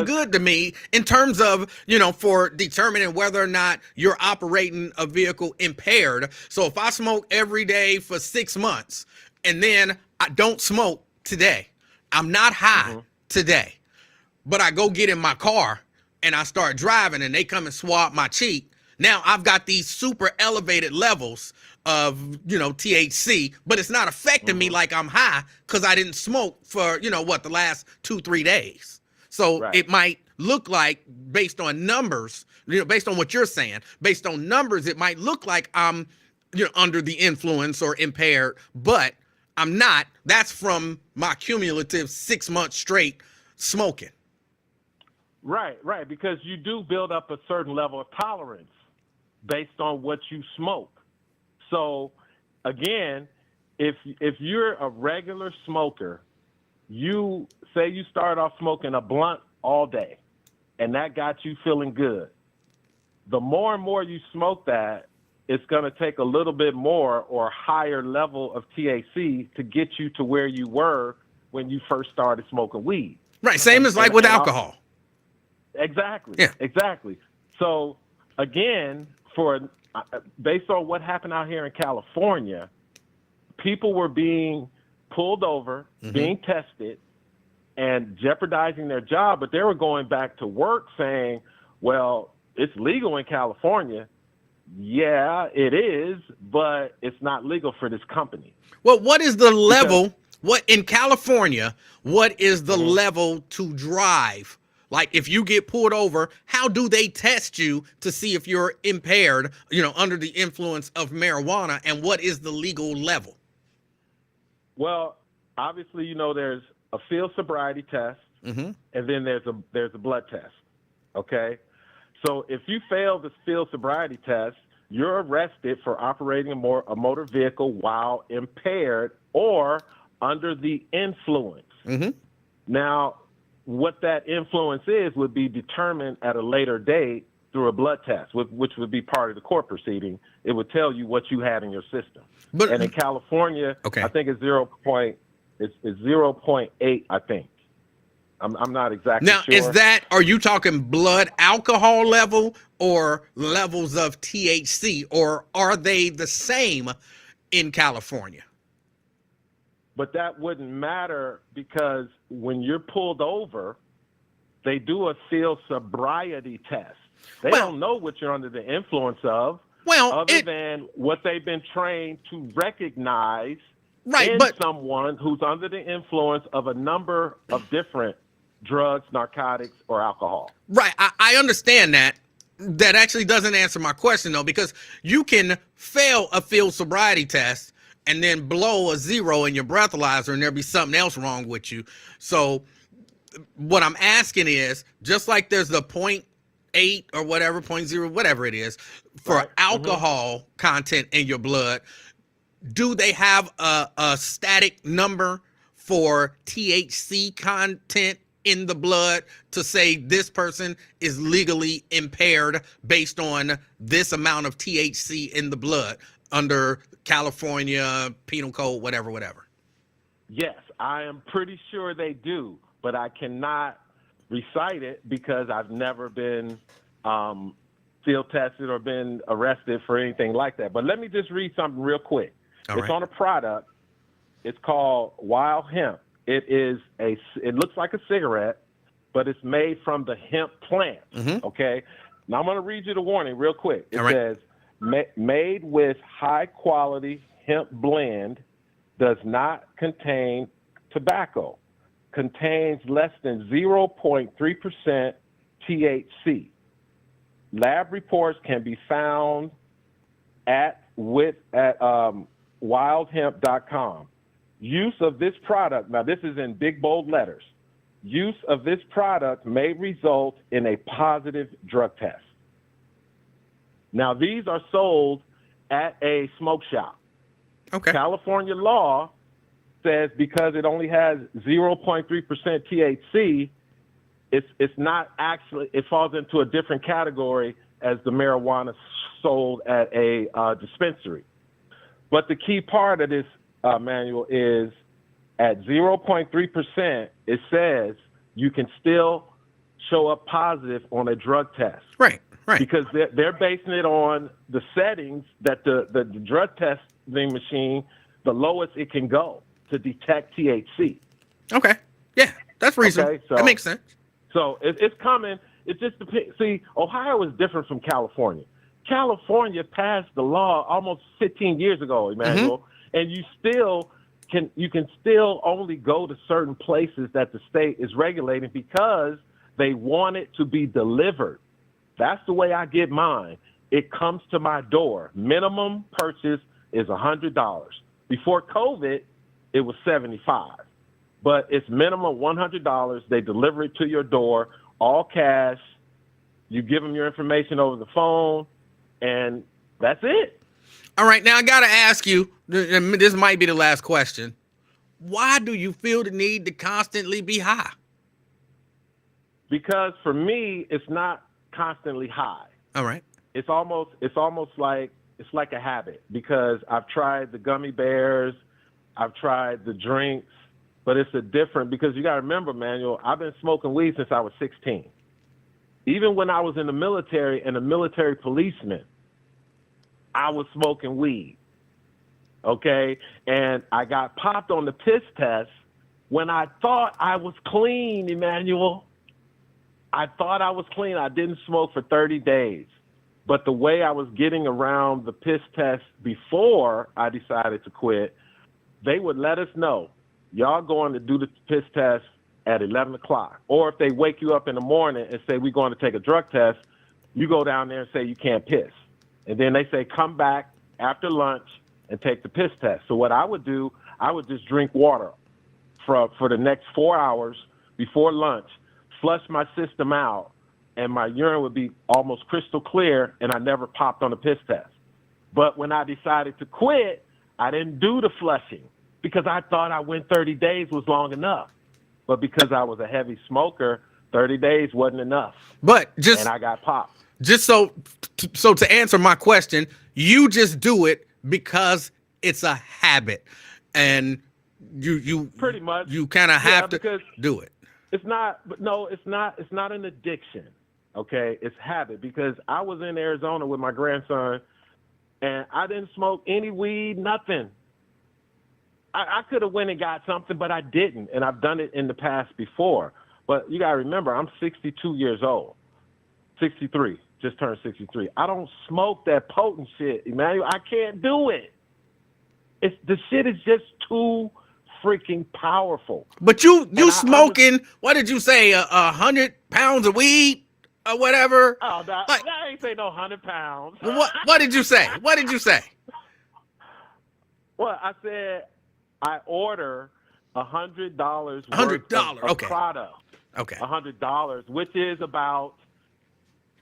good to me in terms of, for determining whether or not you're operating a vehicle impaired. So if I smoke every day for 6 months and then I don't smoke today, I'm not high today, but I go get in my car and I start driving and they come and swab my cheek. Now I've got these super elevated levels of, THC, but it's not affecting me like I'm high because I didn't smoke for, the last 2-3 days. So It might look like, based on numbers, based on what you're saying, based on numbers, it might look like I'm, under the influence or impaired, but I'm not. That's from my cumulative 6 months straight smoking. Right, because you do build up a certain level of tolerance based on what you smoke. So, again, if you're a regular smoker, you say you start off smoking a blunt all day, and that got you feeling good. The more and more you smoke that, it's going to take a little bit more or higher level of THC to get you to where you were when you first started smoking weed. Right. Same as like with alcohol. Exactly. Yeah. Exactly. So again, based on what happened out here in California, people were being pulled over, being tested, and jeopardizing their job, but they were going back to work saying, well, it's legal in California. Yeah, it is, but it's not legal for this company. Well, what is the level? What in California? What is the level to drive? Like, if you get pulled over, how do they test you to see if you're impaired, under the influence of marijuana? And what is the legal level? Well, obviously, there's a field sobriety test, and then there's a blood test. Okay, so if you fail the field sobriety test, you're arrested for operating a motor vehicle while impaired or under the influence. Now, what that influence is would be determined at a later date through a blood test, which would be part of the court proceeding. It would tell you what you had in your system. And in California, I think it's 0.8, I think. I'm not exactly sure. Now, are you talking blood alcohol level or levels of THC, or are they the same in California? But that wouldn't matter because when you're pulled over, they do a field sobriety test. They don't know what you're under the influence of, other than what they've been trained to recognize in someone who's under the influence of a number of different drugs, narcotics, or alcohol. Right. I understand that. That actually doesn't answer my question, though, because you can fail a field sobriety test and then blow a 0 in your breathalyzer and there'll be something else wrong with you. So what I'm asking is, just like there's the 0.8 or whatever, 0.0, whatever it is, for alcohol content in your blood, do they have a static number for THC content in the blood to say this person is legally impaired based on this amount of THC in the blood under California Penal Code, whatever? Yes, I am pretty sure they do, but I cannot recite it because I've never been field tested or been arrested for anything like that. But let me just read something real quick. It's on a product. It's called Wild Hemp. It looks like a cigarette, but it's made from the hemp plant. Okay. Now I'm going to read you the warning real quick. It says, made with high quality hemp blend, does not contain tobacco, contains less than 0.3% THC. Lab reports can be found at wildhemp.com. Use of this product, now this is in big bold letters, use of this product may result in a positive drug test. Now these are sold at a smoke shop. Okay. California law says because it only has 0.3% THC, it's not actually, it falls into a different category as the marijuana sold at a dispensary. But the key part of this manual is at 0.3%, it says you can still show up positive on a drug test. Right. Because they're basing it on the settings that the drug testing machine, the lowest it can go to detect THC. Okay. Yeah, that's reasonable. Okay, so, that makes sense. So it's coming. It just depends. See, Ohio is different from California. California passed the law almost 15 years ago, Emanuel, and you can still only go to certain places that the state is regulating because they want it to be delivered. That's the way I get mine. It comes to my door. Minimum purchase is $100. Before COVID, it was $75, but it's minimum $100. They deliver it to your door, all cash. You give them your information over the phone, and that's it. All right, now I gotta ask you. This might be the last question. Why do you feel the need to constantly be high? Because for me, it's not constantly high. All right. It's almost like it's like a habit, because I've tried the gummy bears, I've tried the drinks, but it's a different, because you got to remember, Manuel, I've been smoking weed since I was 16. Even when I was in the military and a military policeman, I was smoking weed. Okay? And I got popped on the piss test when I thought I was clean, Emanuel. I thought I was clean. I didn't smoke for 30 days. But the way I was getting around the piss test before I decided to quit, they would let us know, y'all going to do the piss test at 11 o'clock. Or if they wake you up in the morning and say, we're going to take a drug test, you go down there and say you can't piss. And then they say, come back after lunch and take the piss test. So what I would do, I would just drink water for the next 4 hours before lunch, flush my system out, and my urine would be almost crystal clear, and I never popped on the piss test. But when I decided to quit, I didn't do the flushing because I thought I went 30 days was long enough. But because I was a heavy smoker, 30 days wasn't enough. And I got popped. Just so to answer my question, you just do it because it's a habit, and you pretty much you kind of have to do it. It's not an addiction. Okay, it's habit, because I was in Arizona with my grandson, and I didn't smoke any weed, nothing. I could have went and got something, but I didn't, and I've done it in the past before. But you got to remember, I'm 62 years old, 63, just turned 63. I don't smoke that potent shit, Emmanuel. I can't do it. The shit is just too freaking powerful. But you smoking, what did you say, 100 pounds of weed or whatever? Oh, I ain't say no 100 pounds. What did you say? What did you say? Well, I said I order $100 $100 of product. Okay. $100, which is about,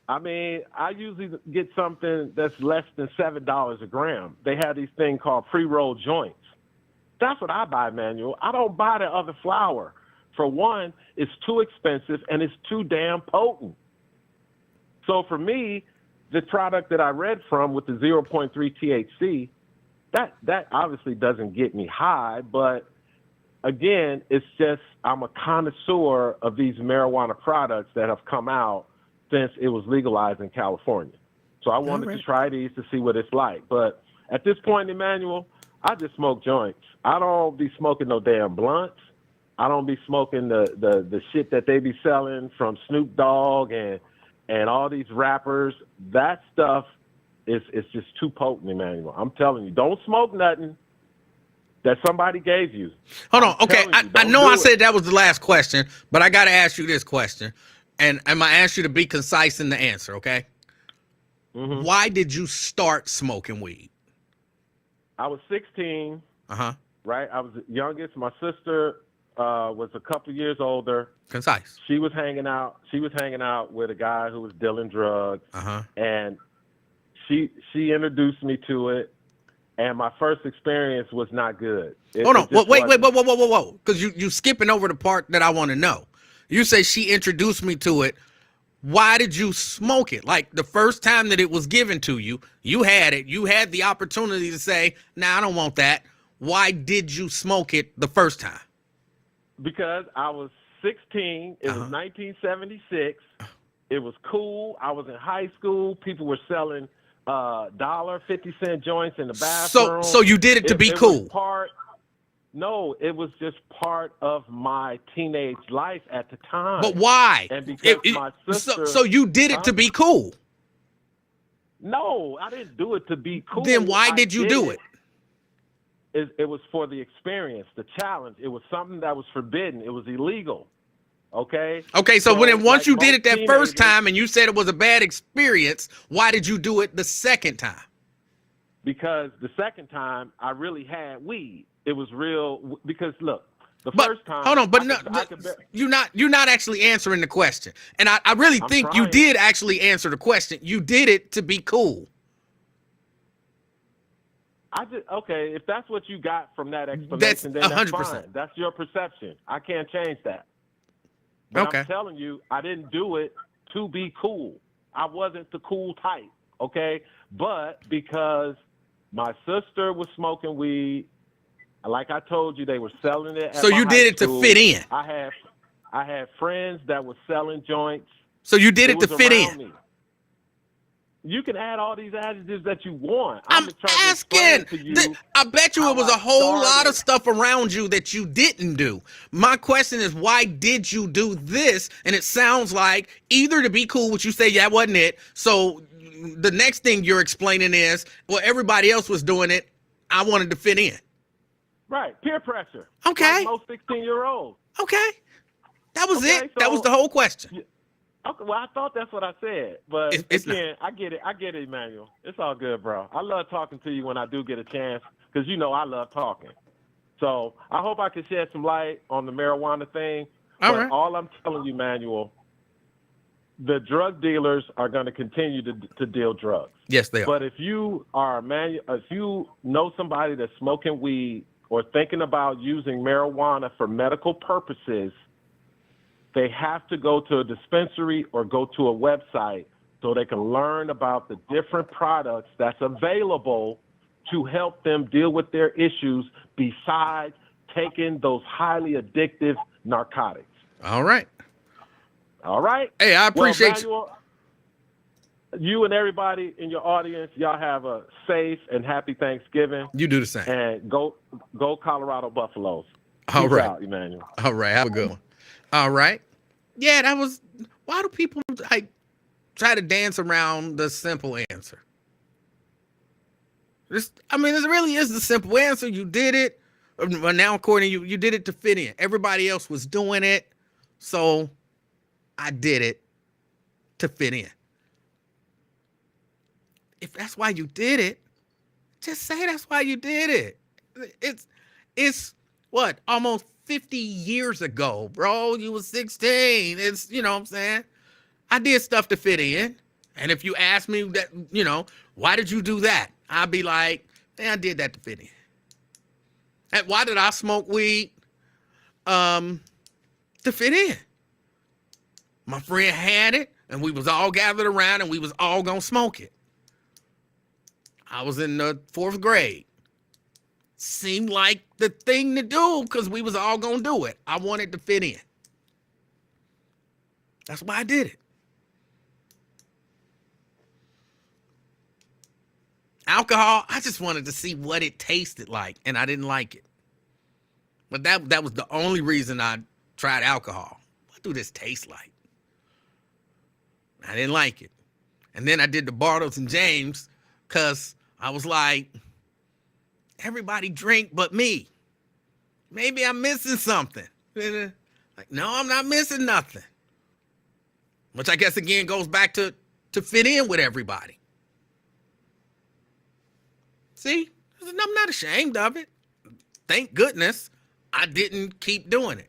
I usually get something that's less than $7 a gram. They have these things called pre-roll joints. That's what I buy, Manuel. I don't buy the other flour. For one, it's too expensive and it's too damn potent. So for me, the product that I read from with the 0.3 THC, that obviously doesn't get me high, but again, it's just I'm a connoisseur of these marijuana products that have come out since it was legalized in California. So I wanted to try these to see what it's like. But at this point, Emmanuel, I just smoke joints. I don't be smoking no damn blunts. I don't be smoking the shit that they be selling from Snoop Dogg and all these rappers. That stuff is just too potent, Emmanuel. I'm telling you, don't smoke nothing that somebody gave you. Hold on. Okay, I know I said that was the last question, but I got to ask you this question. And I'm going to ask you to be concise in the answer, okay? Mm-hmm. Why did you start smoking weed? I was 16. Uh-huh. Right? I was the youngest. My sister was a couple years older. Concise. She was hanging out with a guy who was dealing drugs. Uh-huh. And she introduced me to it. And my first experience was not good. Hold on. Wait. Whoa. Because you skipping over the part that I want to know. You say she introduced me to it. Why did you smoke it? Like the first time that it was given to you, you had it. You had the opportunity to say, nah, I don't want that. Why did you smoke it the first time? Because I was 16. It was 1976. It was cool. I was in high school. People were selling $50 joints in the bathroom. So you did it to be cool. No, it was just part of my teenage life at the time. But why? And because my sister. So you did it to be cool. No, I didn't do it to be cool. Then why did you do it? It was for the experience, the challenge. It was something that was forbidden. It was illegal. Okay? Okay, so when once you did it that first time and you said it was a bad experience, why did you do it the second time? Because the second time I really had weed. It was real because look, first time. Hold on, but you're not actually answering the question. And I really think you did actually answer the question. You did it to be cool. Okay, if that's what you got from that That's explanation, then that's 100%. fine. That's your perception. I can't change that. But Okay. I'm telling you, I didn't do it to be cool. I wasn't the cool type, okay? But because my sister was smoking weed, like I told you, they were selling it at So my you high did it to school. fit in. I had friends that were selling joints. So you did it to was fit around in. me. You can add all these adjectives that you want. I'm just trying asking. to explain to you I bet you how it was a I whole lot started. of stuff around you that you didn't do. My question is, why did you do this? And it sounds like either to be cool, which you say, yeah, that wasn't it. So the next thing you're explaining is, well, everybody else was doing it. I wanted to fit in. Right, peer pressure. Okay. Like most 16-year-olds. Okay. That was Okay, it. That was so- the whole question. Okay, well, I thought that's what I said, but It's again, I get it, Emmanuel. It's all good, bro. I love talking to you when I do get a chance because you know I love talking. So I hope I can shed some light on the marijuana thing. All But right. all I'm telling you, Emmanuel, the drug dealers are going to continue to deal drugs. Yes, they are. But if you if you know somebody that's smoking weed or thinking about using marijuana for medical purposes, they have to go to a dispensary or go to a website so they can learn about the different products that's available to help them deal with their issues besides taking those highly addictive narcotics. All right. All right? Hey, I appreciate you. You and everybody in your audience, y'all have a safe and happy Thanksgiving. You do the same. And go Colorado Buffaloes. All Peace right. out, Emmanuel. All right. Have a good one. All right. Yeah, that was. Why do people like try to dance around the simple answer? It really is the simple answer. You did it. Well, now, according to you, you did it to fit in. Everybody else was doing it, so I did it to fit in. If that's why you did it, just say that's why you did it. It's what, almost 50 years ago, bro. You was 16. It's, you know what I'm saying? I did stuff to fit in. And if you ask me that, why did you do that? I'd be like, I did that to fit in. And why did I smoke weed? To fit in. My friend had it, and we was all gathered around, and we was all gonna smoke it. I was in the 4th grade. Seemed like the thing to do because we was all gonna do it. I wanted to fit in. That's why I did it. Alcohol, I just wanted to see what it tasted like, and I didn't like it. But that was the only reason I tried alcohol. What do this taste like? I didn't like it. And then I did the Bartles and James because I was like, everybody drink but me. Maybe I'm missing something. Like, no, I'm not missing nothing. Which I guess, again, goes back to fit in with everybody. See, I'm not ashamed of it. Thank goodness I didn't keep doing it.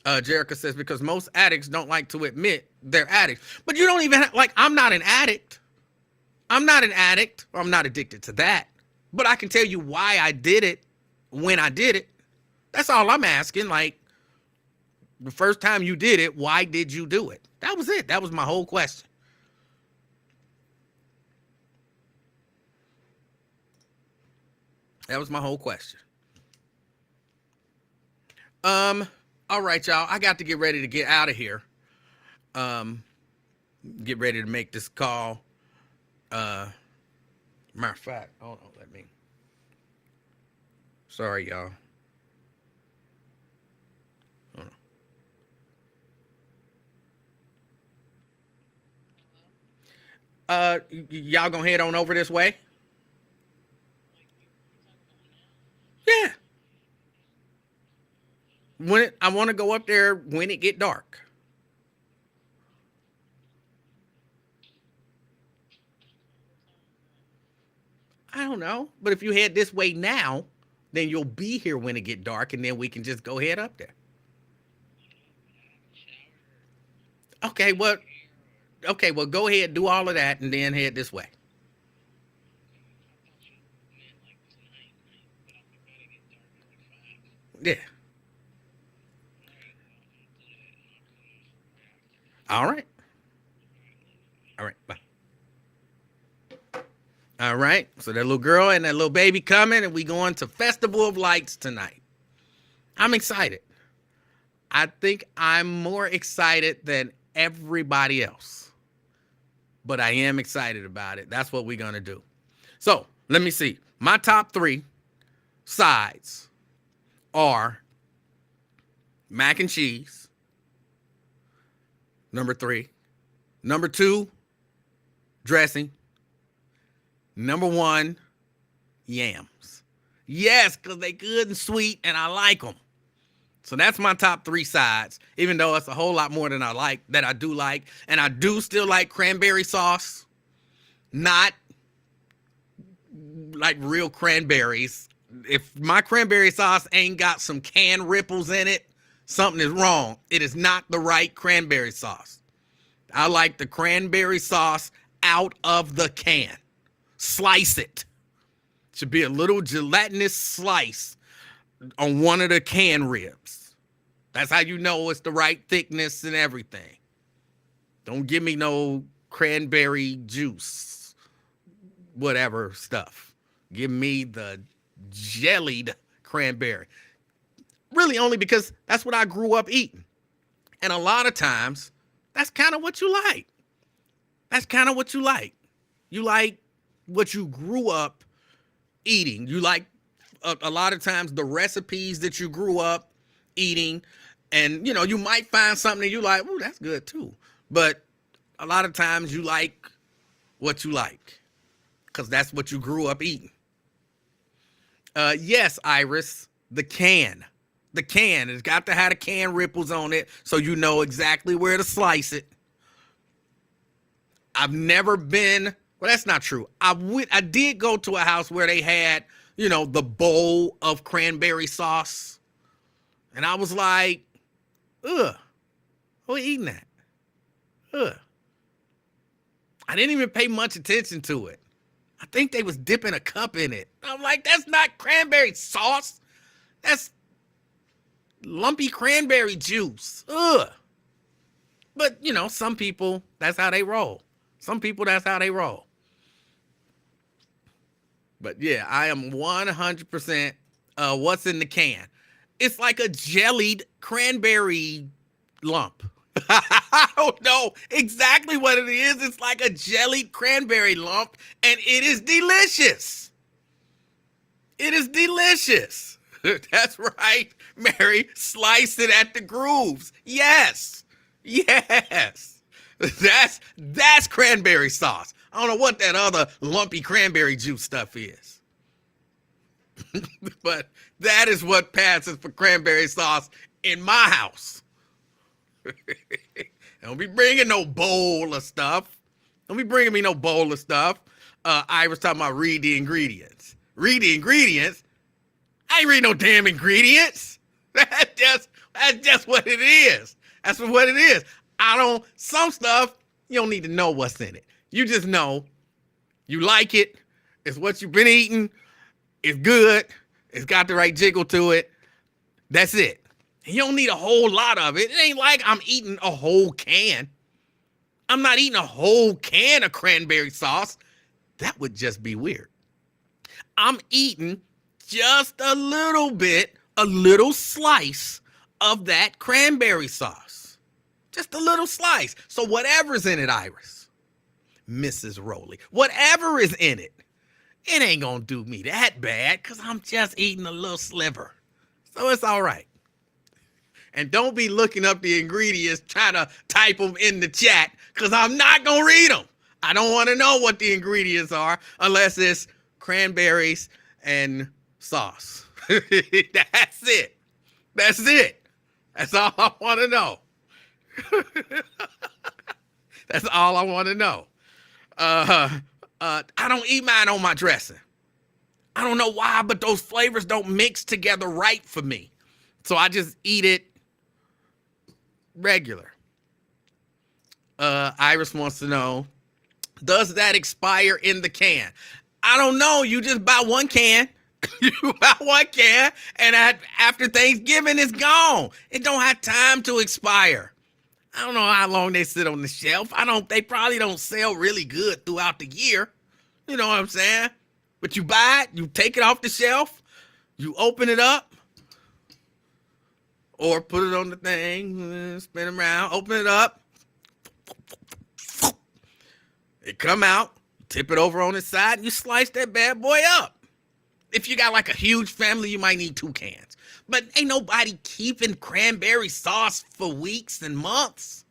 Jerica says, because most addicts don't like to admit they're addicts. But you don't even, I'm not an addict. I'm not an addict, or I'm not addicted to that. But I can tell you why I did it when I did it. That's all I'm asking. Like, the first time you did it, why did you do it? That was it. That was my whole question. That was my whole question. All right, y'all. I got to get ready to get out of here. Get ready to make this call. Matter of fact, hold on, sorry, y'all. Hold on. Y'all gonna head on over this way? Yeah. I want to go up there when it get dark. I don't know, but if you head this way now, then you'll be here when it get dark, and then we can just go head up there. Okay, well, Okay, well, go ahead, do all of that, and then head this way. Yeah. All right. All right. Bye. All right. So that little girl and that little baby coming, and we going to Festival of Lights tonight. I'm excited. I think I'm more excited than everybody else. But I am excited about it. That's what we're going to do. So let me see. My top 3 sides are mac and cheese. Number 3. Number 2, dressing. Number 1, yams. Yes, because they good and sweet, and I like them. So that's my top 3 sides, even though it's a whole lot more than I do like. And I do still like cranberry sauce. Not like real cranberries. If my cranberry sauce ain't got some canned ripples in it, something is wrong. It is not the right cranberry sauce. I like the cranberry sauce out of the can. Slice it. Should be a little gelatinous slice on one of the can ribs. That's how you know it's the right thickness and everything. Don't give me no cranberry juice, whatever stuff. Give me the jellied cranberry. Really only because that's what I grew up eating. And a lot of times, that's kind of what you like. That's kind of what you like. You like what you grew up eating. You like a lot of times the recipes that you grew up eating. And, you know, you might find something that you like, oh, that's good too. But a lot of times you like what you like because that's what you grew up eating. Yes, Iris, the can. The can. It's got to have the can ripples on it so you know exactly where to slice it. I've never been, well, that's not true. I did go to a house where they had, you know, the bowl of cranberry sauce. And I was like, ugh, who eating that? Ugh. I didn't even pay much attention to it. I think they was dipping a cup in it. I'm like, that's not cranberry sauce. That's lumpy cranberry juice. Ugh. But, you know, some people, that's how they roll. Some people, that's how they roll. But yeah, I am 100% what's in the can. It's like a jellied cranberry lump. I don't know exactly what it is. It's like a jellied cranberry lump, and it is delicious. It is delicious. That's right, Mary. Slice it at the grooves. Yes. Yes. That's cranberry sauce. I don't know what that other lumpy cranberry juice stuff is. But that is what passes for cranberry sauce in my house. Don't be bringing no bowl of stuff. Don't be bringing me no bowl of stuff. I was talking about read the ingredients. Read the ingredients? I ain't read no damn ingredients. That's just what it is. That's what it is. Some stuff, you don't need to know what's in it. You just know you like it. It's what you've been eating. It's good. It's got the right jiggle to it. That's it. And you don't need a whole lot of it. It ain't like I'm eating a whole can. I'm not eating a whole can of cranberry sauce. That would just be weird. I'm eating just a little bit, a little slice of that cranberry sauce. Just a little slice. So whatever's in it, Iris, Mrs. Rowley, whatever is in it, it ain't gonna do me that bad because I'm just eating a little sliver. So it's all right. And don't be looking up the ingredients, trying to type them in the chat because I'm not gonna read them. I don't want to know what the ingredients are unless it's cranberries and sauce. That's it. That's it. That's all I want to know. That's all I want to know. I don't eat mine on my dressing. I don't know why, but those flavors don't mix together right for me. So I just eat it regular. Iris wants to know, does that expire in the can? I don't know. You just buy one can. You buy one can, and after Thanksgiving, it's gone. It don't have time to expire. I don't know how long they sit on the shelf. They probably don't sell really good throughout the year. You know what I'm saying? But you buy it, you take it off the shelf, you open it up, or put it on the thing, spin it around, open it up. It come out, tip it over on its side, and you slice that bad boy up. If you got like a huge family, you might need 2 cans. But ain't nobody keeping cranberry sauce for weeks and months.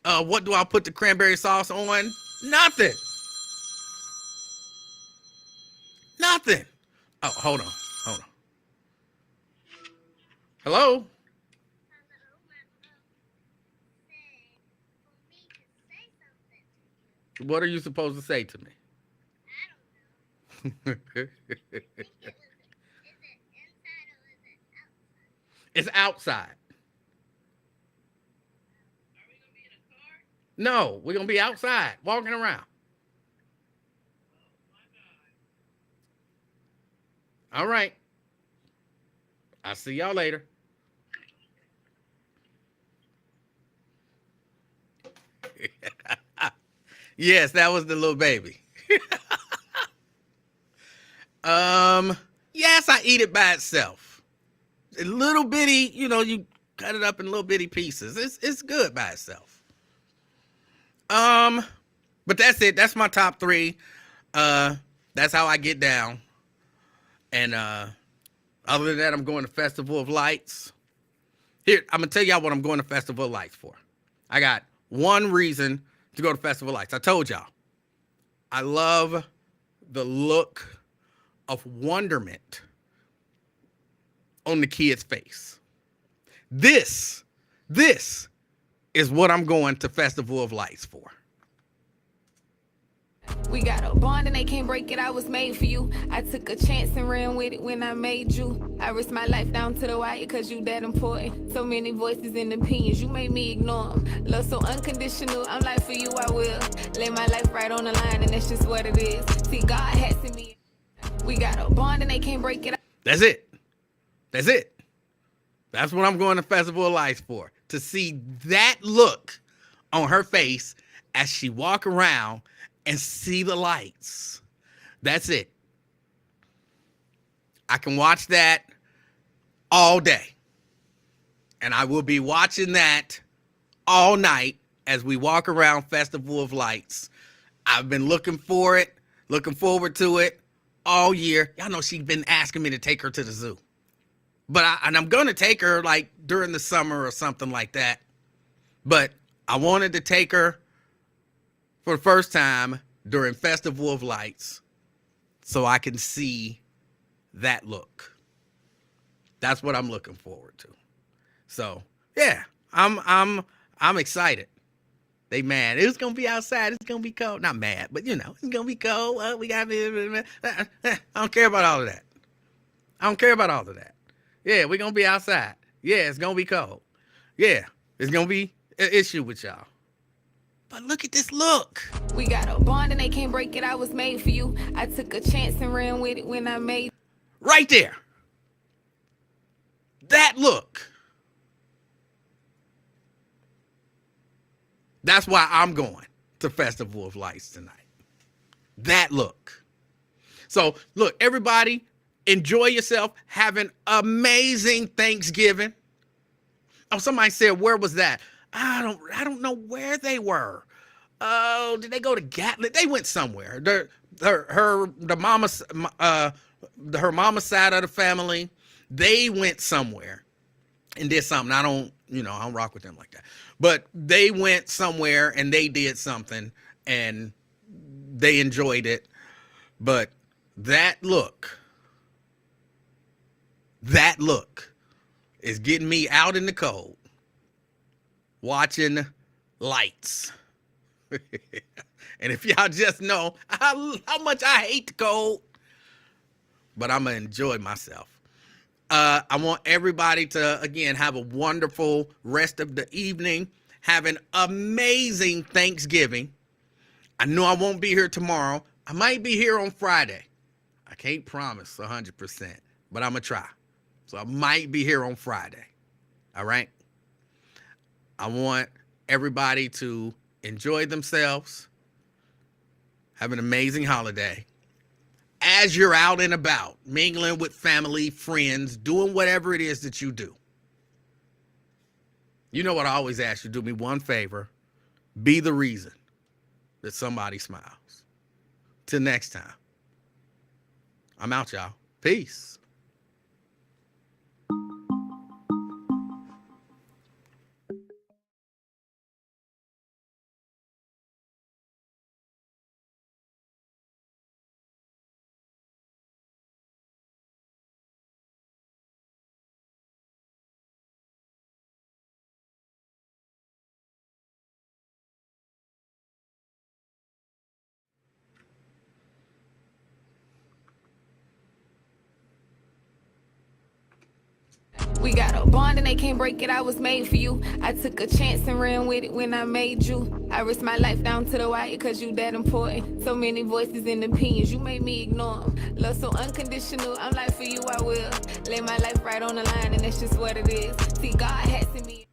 What do I put the cranberry sauce on? Nothing. Nothing. Oh, hold on. Hello? What are you supposed to say to me? It's outside. No, we're going to be outside, walking around. All right. I'll see y'all later. Yes, that was the little baby. Yes, I eat it by itself. A little bitty, you cut it up in little bitty pieces. It's good by itself. But that's it. That's my top 3. That's how I get down. And other than that, I'm going to Festival of Lights. Here, I'm gonna tell y'all what I'm going to Festival of Lights for. I got one reason to go to Festival of Lights. I told y'all. I love the look of wonderment on the kid's face. This is what I'm going to Festival of Lights for. We got a bond and they can't break it. I was made for you. I took a chance and ran with it when I made you. I risked my life down to the wire cause you that important. So many voices and opinions, you made me ignore them. Love so unconditional, I'm like, for you I will. Lay my life right on the line and that's just what it is. See, God has sent me. We got a bond and they can't break it. That's it. That's what I'm going to Festival of Lights for. To see that look on her face as she walk around and see the lights. That's it. I can watch that all day. And I will be watching that all night as we walk around Festival of Lights. I've been looking forward to it all year. Y'all know she's been asking me to take her to the zoo. But I'm going to take her like during the summer or something like that. But I wanted to take her for the first time during Festival of Lights so I can see that look. That's what I'm looking forward to. So, yeah, I'm excited. They mad. It's going to be outside. It's going to be cold. Not mad, but it's going to be cold. We got I don't care about all of that. Yeah, we're going to be outside. Yeah, it's going to be cold. Yeah, it's going to be an issue with y'all. But look at this look. We got a bond and they can't break it. I was made for you. I took a chance and ran with it when I made. Right there. That look. That's why I'm going to Festival of Lights tonight. That look. So, look, everybody, enjoy yourself. Have an amazing Thanksgiving. Oh, somebody said, where was that? I don't know where they were. Oh, did they go to Gatlin? They went somewhere. Her mama's side of the family, they went somewhere and did something. I don't rock with them like that. But they went somewhere and they did something and they enjoyed it. But that look is getting me out in the cold, watching lights. And if y'all just know how much I hate the cold, but I'm going to enjoy myself. I want everybody to, again, have a wonderful rest of the evening. Have an amazing Thanksgiving. I know I won't be here tomorrow. I might be here on Friday. I can't promise 100%, but I'm going to try. So I might be here on Friday. All right? I want everybody to enjoy themselves. Have an amazing holiday. As you're out and about, mingling with family, friends, doing whatever it is that you do. You know what I always ask you, do me one favor. Be the reason that somebody smiles. Till next time. I'm out, y'all. Peace. We got a bond and they can't break it, I was made for you. I took a chance and ran with it when I made you. I risked my life down to the wire cause you that important. So many voices and opinions, you made me ignore them. Love so unconditional, I'm like for you I will. Lay my life right on the line and that's just what it is. See, God had sent me.